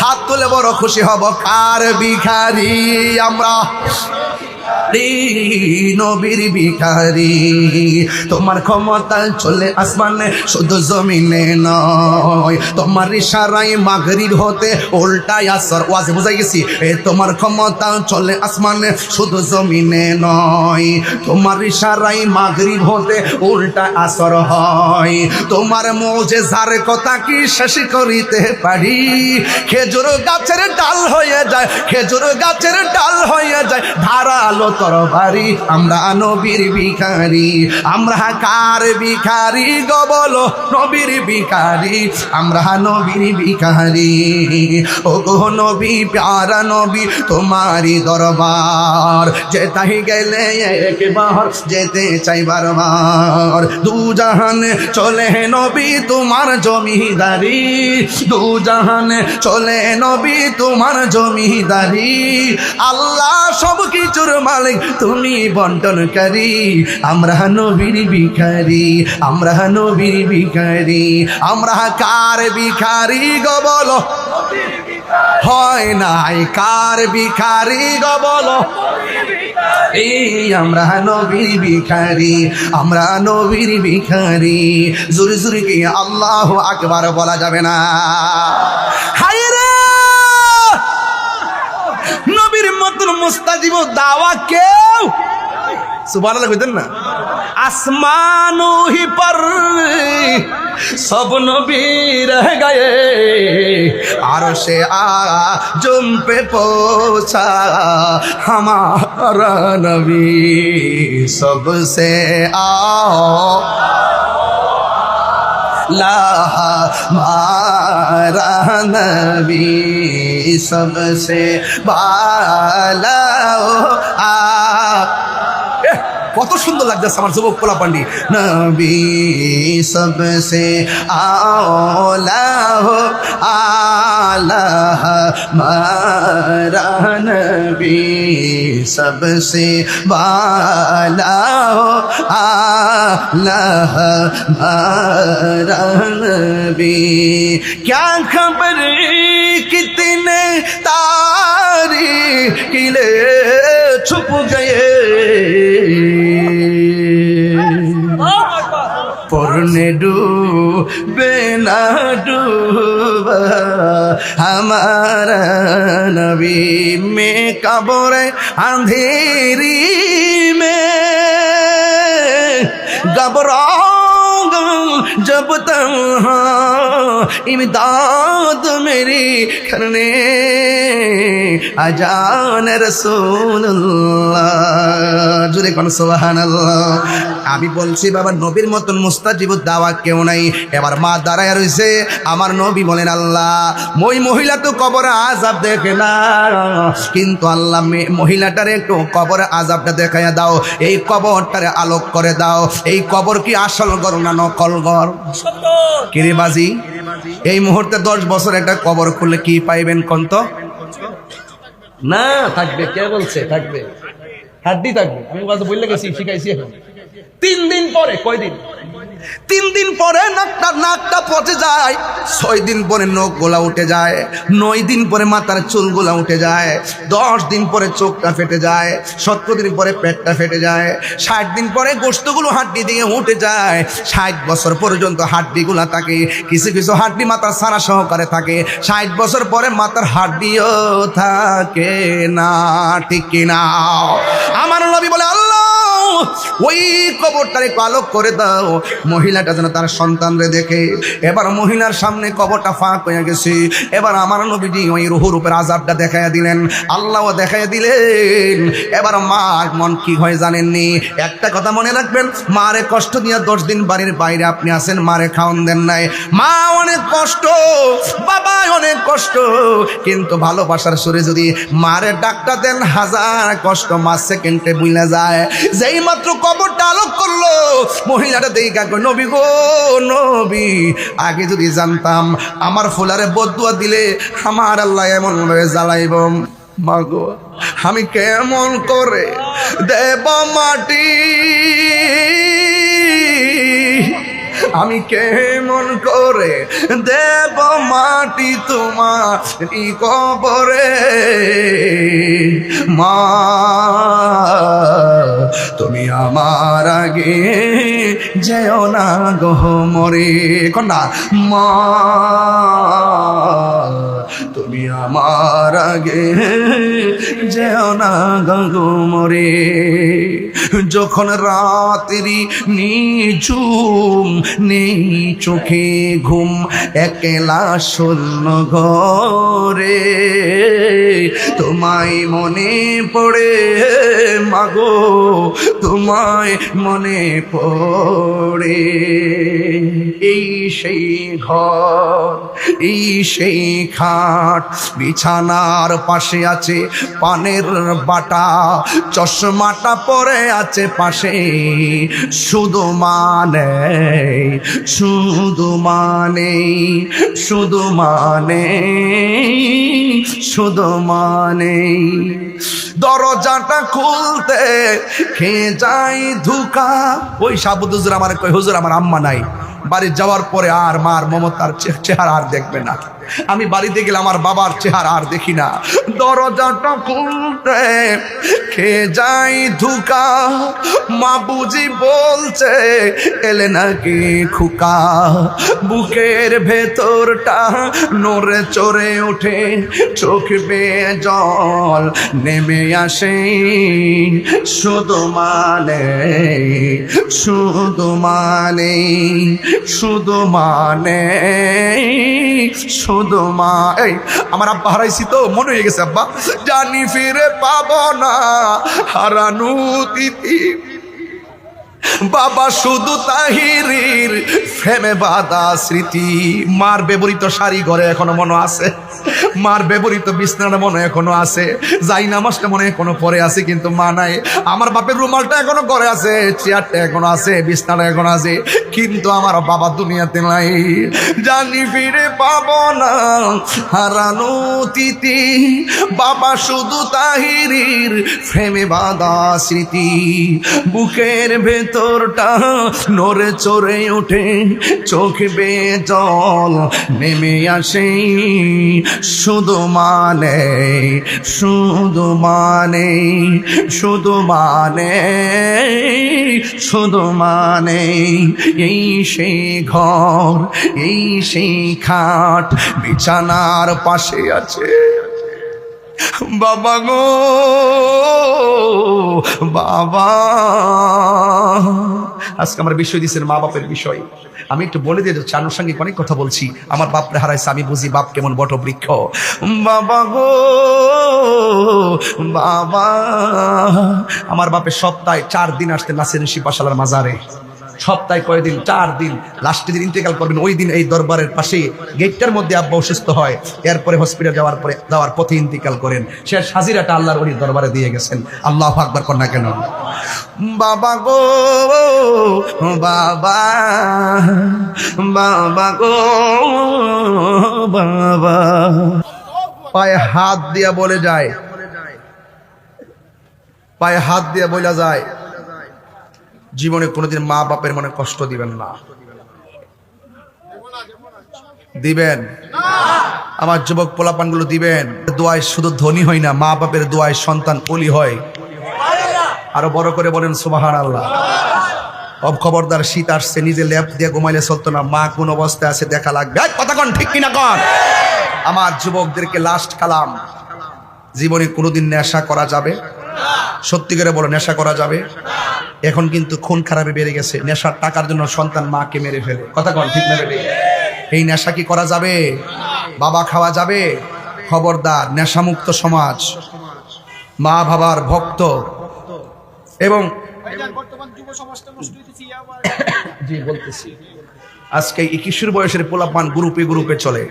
হাত তুলে বড় খুশি হব। কার ভিখারি আমরা? নবীর ভিখারি। তোমার ক্ষমতা চলে আসমানে শুধু জমিনে নয়, তোমার ইশারায় মাগরিব হতে উল্টায় আসর। ওয়াজে বুঝাই গেছি। তোমার ক্ষমতা চলে আসমানে শুধু জমিনে নয়, তোমার ইশারায় মাগরিব হতে উল্টায় আসর হয়। তোমার মুজিজার কথা কি শেষ করিতে পারি? খেজুর গাছের ডাল হয়ে যায়, খেজুর গাছের ডাল হয়ে যায় ধারালো তরবারি। আমরা নবীর ভিখারি। আমরা কার ভিখারি গো বলো? নবীর ভিখারি। আমরা নবীর ভিখারি। ও গো নবী প্যারা নবী তোমারই দরবার যেতাই গেলে একবার যেতে চাই বারবার। দু জাহান চলে নবী তোমার জমিদারি, দু জাহান চলে নবী তোমার জমিদারি। আল্লাহ সব কিছুর মালিক, তুমি বন্টনকারী। আমরা নবীর ভিখারি। আমরা নবীর ভিখারি। আমরা কার ভিখারি গো বলো? হয় নাই কার ভিখারি গো বলো? এই আমরা নবীর ভিখারি। আমরা নবীর ভিখারি। জোরে জোরে কি আল্লাহু আকবার বলা যাবে না? হায় রে, নবীর মতন মুস্তাজিব দাওয়া কেউ সুবহানাল্লাহ কইতেন না? আসমানো হি পর সব নবী রহ গয়ে, আরশে আজম पे पहुंचा हमारा नबी सबसे हमारा नबी सबसे बाला। কত সুন্দর লাগতেছে আমার যুবক পোলা পান্ডি। নবী সবসে আলা হো আলা মারা নবী সবসে বালা হো আলা মারা নবী। क्या खबर कितने तारी किले छुप गए, पढ़ने डूबे ना डूबा हमारा नबी। में कब्र अंधेरी में घबराऊंगा जब तन्हा इमदाद मेरी करने আজান রাসূলুল্লাহ। জোরে কোন সুবহানাল্লাহ। আমি বলছি বাবা নবীর মতন মুস্তাজিবুদ দাওয়া কেউ নাই। এবার মা দাঁড়ায় রইছে, আমার নবী বলেন আল্লাহ ওই মহিলা তো কবরে আযাব দেখে না, কিন্তু আল্লাহ মহিলাটারে একটু কবরে আযাবটা দেখাইয়া দাও, এই কবরটারে আলোক করে দাও। এই কবর কি আসল ঘর না নকল ঘর? কিরে বাজি, এই মুহূর্তে 10 বছর একটা কবর খুললে কি পাইবেন কোন তো? না থাকবে, কে বলছে থাকবে? হাড্ডি থাকবে। আমি বাজে বললে গেছি, শিখাইছি এখন। 3 দিন পরে, কয়দিন? 3 দিন পরে নাকটা পচে যায়, 6 দিন পরে নখ গোলা উঠে যায়, 9 দিন পরে মাথার চুল গোলা উঠে যায়, 10 দিন পরে চোখটা ফেটে যায়, 17 দিন পরে পেটটা ফেটে যায়, 60 দিন পরে গোশতগুলো হাড্ডি দিয়ে উঠে যায়, 60 বছর পর্যন্ত হাড্ডিগুলা থাকে। কিছু কিছু হাড্ডি মাথার সারা সহকারে থাকে। 60 বছর পরে মাথার হাড্ডিও থাকে না। ঠিক কিনা? আমার নবী বলে আল্লাহ ওই কবরটারে আলোক করে দাও, মহিলাটা যেন তার সন্তানরে দেখে। এবার মহিলার সামনে কবরটা ফাঁক হয়ে গেছে। এবার আমার নবীজি ওই রুহুর উপর আযাবটা দেখাইয়া দিলেন, আল্লাহও দেখাইয়া দিলেন। এবার মার মন কি হয় জানেননি? একটা কথা মনে রাখবেন, মারে কষ্ট দিয়া 10 দিন বাড়ির বাইরে আপনি আছেন, মারে খাওন দেন নাই। মা অনেক কষ্ট, বাবা অনেক কষ্ট, কিন্তু ভালোবাসার সুরে যদি মারে ডাকটা দেন, হাজার কষ্ট 5 সেকেন্ডে ভুলে যায়। যেই মাত্র কবরটা আলোক করলো, মহিলাটা দেখা কই নবী গো নবী, আগে যদি জানতাম আমার ফুলারে বদুয়া দিলে আমার আল্লাহ এমন ভাবে জ্বালাইব। মাগো আমি কেমন করে দেব মাটি আমি কেমন করে দেব মাটি তোমার কবরে মা তুমি আমার আগে যেও না গো মরে কন্যা মা তুমি আমার আগে যেও না গো মরে যখন রাত্রি নিঝুম নেই চোখে ঘুম একলা শূন্য ঘরে তোমায় মনে পড়ে মাগো তোমায় মনে পড়ে এই সেই ঘর এই সেই খাট বিছানার পাশে আছে পানের বাটা চশমাটা পরে আছে পাশে শুধু মানে শুধু মানে শুধু মানে শুধু মানে দরজাটা খুলতে খেয়ে যাই ধুকা ওই সাবুদ হুজুর আমার কই হুজুর আমার আম্মা নাই বাড়ি যাওয়ার পরে আর মার মমতার চেহারা আর দেখবে না আমি বাড়িতে গেলে আমার বাবার চেহারা আর দেখি না দরজাটা খুলতে খেয়ে যাই ধুকা মা বুঝি বলছে এলে নাকি খুকা বুকের ভেতরটা নড়ে চড়ে ওঠে চোখ বেয়ে জল নেমে আসে শুধু মানে শুধু মানে শুধু মানে শুধু মা এই আমার আব্বা হারাইছি তো মনে হয়ে গেছে আব্বা জানি ফিরে পাবো না হারানো তিথি বাবা শুধু তাহিরির ফেমে বাঁধা স্মৃতি মার ব্যবহৃত শাড়ি ঘরে এখনো মনে আছে মার ব্যবহৃত বিছানাটা মনে এখনো আছে যাই নামাজটা মনে এখনো পরে আছে কিন্তু মা নাই আমার বাপের রুমালটা এখনো ঘরে আছে চেয়ারটা এখনো আছে বিছানাটা এখনো আছে কিন্তু আমার বাবা দুনিয়াতে নাই জানি ফিরে পাবো না হারানো তিথি বাবা শুধু তাহিরির ফেমে বাঁধা স্মৃতি বুকের ভেতরটা নড়ে চড়ে ওঠে চোখ বেয়ে জল নেমে আসে শুধু মানে শুধু মানে শুধু মানে শুধু মানে এই সেই ঘর এই সেই খাট বিছানার পাশে আছে বাবা গো বাবা আজকে আমার বিষয় দিচ্ছেন মা বাপের বিষয় আমি একটু বলে দিয়ে যাচ্ছি আনুষঙ্গিক অনেক কথা বলছি আমার বাপরে হারাইছে আমি বুঝি বাপ কেমন বটবৃক্ষ বাবা গো বাবা আমার বাপের সপ্তাহে 4 দিন আসতে নাসির শিপাশালার মাজারে সপ্তাহে কয়েকদিন 4 দিন লাস্টের দিন ইন্তেকাল করবেন ওই দিন এই দরবারের পাশে গেটটার মধ্যে আব্বা অসুস্থ হয় এরপরে হসপিটাল যাওয়ার পথে ইন্তেকাল করেন শেষ হাজিরাটা আল্লাহর ওলির দরবারে দিয়ে গেছেন আল্লাহু আকবার কর না কেন বাবা গো বাবা বাবা গো বাবা পায়ে হাত দিয়া বলে যায় পায়ে হাত দিয়া বলা যায় জীবনে কোনোদিন মা বাপের মনে কষ্ট দিবেন না দিবেন আমার যুবক পোলাপানগুলো দিবেন দোয়ায় শুধু ধনী হয় না মা বাপের দোয়ায় সন্তান ওলি হয় আরো বড় করে বলেন সুবহানাল্লাহ খবরদার শীত আসছে নিজে ল্যাপ দিয়ে ঘুমাইলে চলতো না মা কোন অবস্থায় আছে দেখা লাগবে কথা কন ঠিক কিনা কন আমার যুবকদেরকে লাস্ট কালাম জীবনে কোনোদিন নেশা করা যাবে সত্যি করে বলো নেশা করা যাবে এখন কিন্তু খুন খারাপে বেড়ে গেছে নেশার টাকার জন্য সন্তান মাকে মেরে ফেলে কথা কন ঠিক না বেড়ে এই নেশা কি করা যাবে বাবা খাওয়া যাবে খবরদার নেশামুক্ত সমাজ মা বাবার ভক্ত এবং জি বলতেছি আজকে এই কিশোর বয়সের পোলাপান গ্রুপে গ্রুপে চলে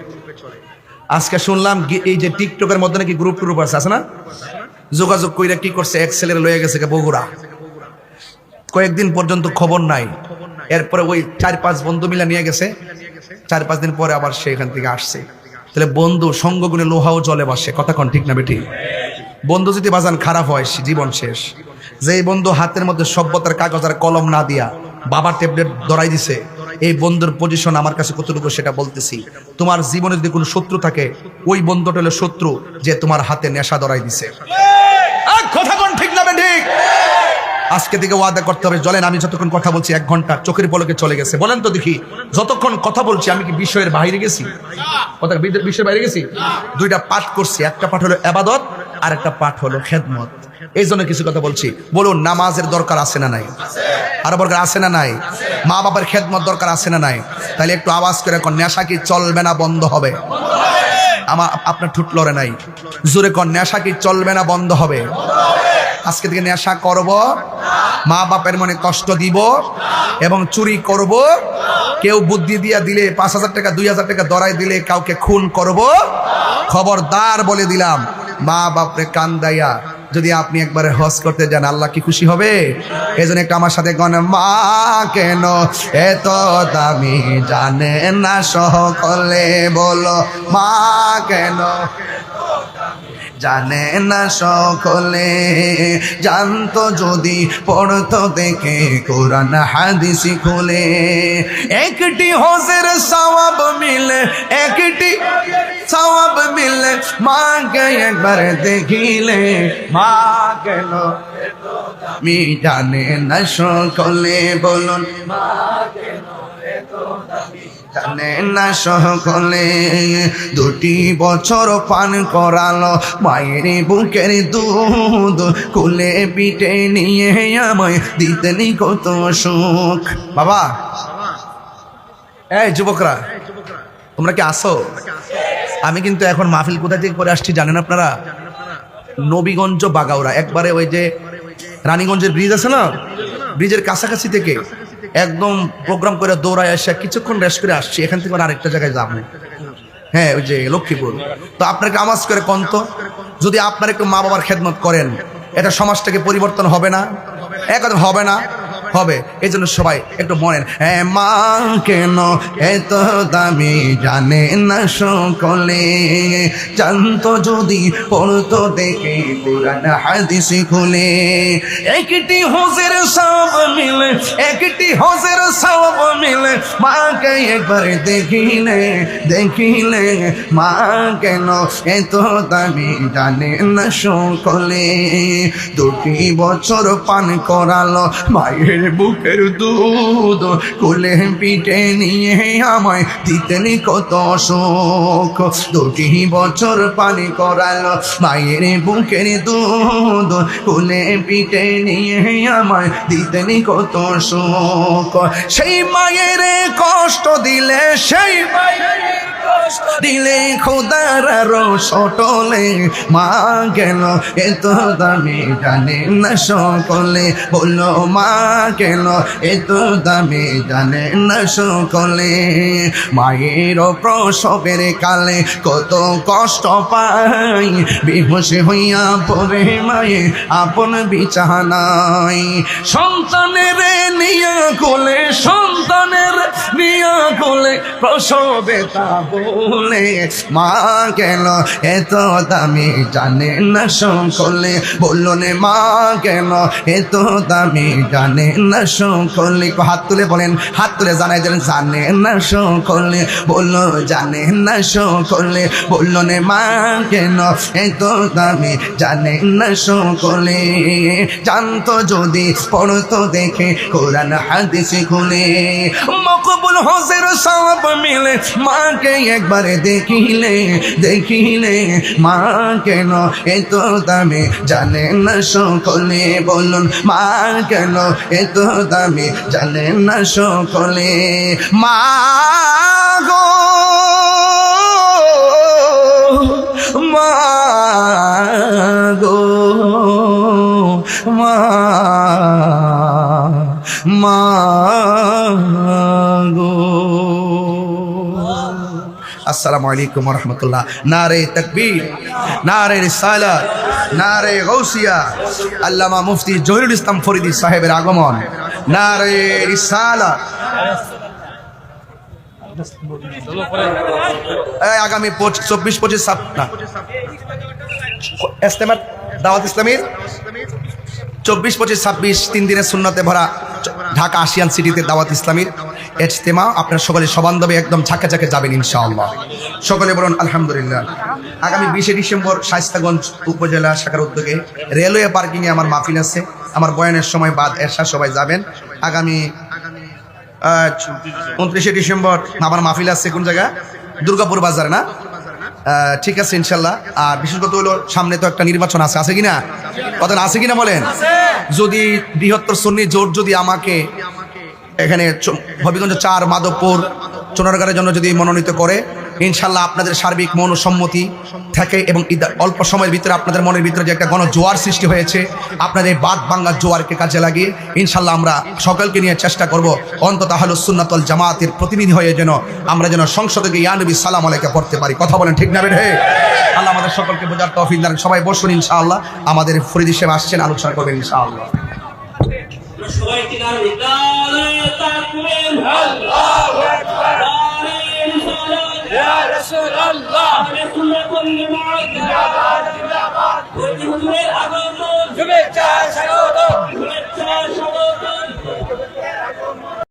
আজকে শুনলাম এই যে টিকটকের মধ্যে নাকি গ্রুপ আছে না যোগাযোগ কইরা কি করছে এক ছেলের লয়ে গেছে বগুড়া কয়েকদিন পর্যন্ত খবর নাই এরপরে ওই 4-5 বন্ধু মিলে নিয়ে গেছে 4-5 দিন পরে আবার সে এখান থেকে আসছে তাহলে বন্ধু সঙ্গগুণে লোহাও জলে বসে কথা কন ঠিক না বেটি বন্ধু যদি বাজান খারাপ হয় জীবন শেষ যেই বন্ধু হাতের মধ্যে সভ্যতার কাগজ আর কলম না দিয়া বাবার ট্যাবলেট ধরাই দিছে এই বন্ধুর পজিশন আমার কাছে কতটুকু সেটা বলতেছি। তোমার জীবনে যদি কোনো শত্রু থাকে, ওই বন্ধুটা হলো শত্রু যে তোমার হাতে নেশা ধরাই দিছে। কথা কোন ঠিক না ঠিক? আজকে থেকে ওয়াদা করতে হবে, চলেন আমি যতক্ষণ কথা বলছি 1 ঘন্টা চোখের পলকে চলে গেছে। বলেন তো দেখি, যতক্ষণ কথা বলছি আমি কি বিষয়ের বাইরে গেছি? কথা বিষয়ের বাইরে গেছি? 2টা পাঠ করছি, একটা পাঠ হলো ইবাদত আর একটা পাঠ হলো খেদমত। এই জন্য কিছু কথা বলছি। বলুন, নামাজের দরকার আছে না নাই? আরো দরকার আছে না নাই? মা বাবার খেদমত দরকার আছে না নাই? তাহলে একটু আওয়াজ করে কোন নেশা কি চলবে না বন্ধ হবে? আমার আপনার ঠুট লড়ে নাই, জোরে কোন নেশা কি চলবে না বন্ধ হবে? আজকে থেকে নেশা করব, মা বাপের মনে কষ্ট দিব এবং চুরি করব, কেউ বুদ্ধি দিয়া দিলে 5,000 টাকা 2,000 টাকা দরাই দিলে কাউকে খুন করব। খবরদার বলে দিলাম, মা বাপরে কান্দাইয়া যদি আপনি একবারে হজ করতে যান, আল্লাহ কি খুশি হবে? এই জন্য একটা আমার সাথে গণ, মা কেন এত দামি জানে না সকলে, বলো মা কেন জানে না সকলে, জানতো যদি পড়তো দেখে কোরআন হাদিস খুলে। একটি হজের সওয়াব মিলে, একটি সওয়াব মিলে, মাকে একবার দেখিলে, মা কেন মি জানে না সকলে, বলুন মা কেন জানে না সকলে। 2 বছর পান করালো মায়ের বুকের দুধ, কোলে পিঠে নিয়ে আমায় দিতেনি কত সুখ। বাবা, এই যুবকরা তোমরা কি আসো? আমি কিন্তু এখন মাহফিল কোথা থেকে করে আসছি জানেন আপনারা? নবীগঞ্জ বাগাউড়া, একবারে ওই যে রানীগঞ্জের ব্রিজ আছে না, ব্রিজের কাছাকাছি থেকে একদম প্রোগ্রাম করে দৌড়ায় আসা কিছুক্ষণ রেস্ট করে আসছি। এখান থেকে আরেকটা জায়গায় যাবো, হ্যাঁ ওই যে লক্ষ্মীপুর। তো আপনাকে আওয়াজ করে কন্ত, যদি আপনার একটু মা বাবার খেদমত করেন, এটা সমাজটাকে পরিবর্তন হবে না? একদম হবে না, হবে। এই জন্য সবাই একটু বলেন, হ্যাঁ মা কেন এত দামি জানে না সকলে, জানতো যদি পড়তো দেখে কোরআন হাদিস খুলে। একটি হজের সওয়াব মিলে, একটি হজের সওয়াব মিলে, মাকে একবার দেখিলে, দেখিলে, মা কেন এত দামি জানে না সকলে। 2 বছর পান করালো মায়ের বুকের দুধ, কোলে পিঠে নিয়ে আমায় দিতেনি কত সুখ। 2 বছর পানি করালো মায়ের বুকের দুধ, কোলে পিঠে নিয়ে আমায় দিতেনি কত সুখ। সেই মায়ের কষ্ট দিলে, সেই দিলে খোদার আরো সটলে, মা কেন এত দামি জানে না সকলে, বললো মা কেন এত দামি জানে না সকলে। মায়ের প্রসবের কালে কত কষ্ট পাই, বেহুশ হইয়া পড়ে মায়ে আপন বিছানায়। সন্তানের নিয়া কোলে, সন্তানের নিয়া কোলে, প্রসবে তা বলে, মা কেন এত দামি জানে না সকলে, বলুন মা কেন এত দামি জানে না সকলে। হাত তুলে বলেন, হাত তুলে জানাই দেন, জানে না সকলে, বললো জানে না সকলে, বলুন মা কেন এত দামি জানে না সকলে, জানতো যদি পড়তো দেখে কোরআন হাদিস খুলে। মকবুল হজের সওয়াব মিলে, মাকে একবারে দেখিলে, দেখিলে, মা কেন এত দামি জানে না সকলে, বলুন মা কেন এত দামি জানে না সকলে। মা গো, মা গো, মা, মা গো। আসসালামু আলাইকুম ওয়া রাহমাতুল্লাহ। নারে তাকবীর, নারে রিসালাত, নারে গাউসিয়া। আল্লামা মুফতি জহিরুল ইসলাম ফরিদী সাহেবের আগমন। নারে রিসালাত। আগামী 24-25 না ইস্তেমা দাওয়াত ইসলামীর 24-25-26 3 দিনের সুন্নতে ভরা ঢাকা আশিয়ান সিটিতে দাওয়াত ইসলামীর ইজতেমা। আপনারা সকলে সবান্ধবে একদম ঝাঁকে ঝাঁকে যাবেন ইনশাআল্লাহ। সকলে বলুন আলহামদুলিল্লাহ। আগামী 20 ডিসেম্বর শায়েস্তাগঞ্জ উপজেলা শাখার উদ্যোগে রেলওয়ে পার্কিংয়ে আমার মাহফিল আছে। আমার বয়ানের সময় বাদ এরশা সবাই যাবেন। আগামী 29 ডিসেম্বর আমার মাহফিল আছে কোন জায়গা? দুর্গাপুর বাজারে না? ঠিক আছে ইনশাল্লাহ। আর বিশেষ কথা হলো সামনে তো একটা নির্বাচন আছে, আছে কিনা? কথা আছে কিনা বলেন? যদি বৃহত্তর সুন্নি জোট যদি আমাকে এখানে হবিগঞ্জ 4 মাধবপুর চুনারগাঁয়ের জন্য যদি মনোনীত করে, ইনশাল্লাহ আপনাদের সার্বিক মনোসম্মতি থাকে এবং অল্প সময়ের ভিতরে আপনাদের মনের ভিতরে যে একটা গণজোয়ার সৃষ্টি হয়েছে, আপনাদের বাদ বাংলার জোয়ারকে কাজে লাগিয়ে ইনশাল্লাহ আমরা সকলকে নিয়ে চেষ্টা করব অন্তত আহলুস সুন্নাত ওয়াল জামাতের প্রতিনিধি হয়ে যেন আমরা যেন সংসদে গিয়ে ইয়া নবী সালাম আলাইকা পড়তে পারি। কথা বলেন ঠিক না হে? আল্লাহ আমাদের সকলকে বোঝার তৌফিক দান। সবাই বসুন ইনশাআল্লাহ। আমাদের ফরিদ সাহেব আসছেন, আলোচনা করবেন ইনশাআল্লাহ। সবাই কি নারে তাকবীর, আল্লাহু আকবার, নারে রিসালাত, ইয়া রাসূলুল্লাহ।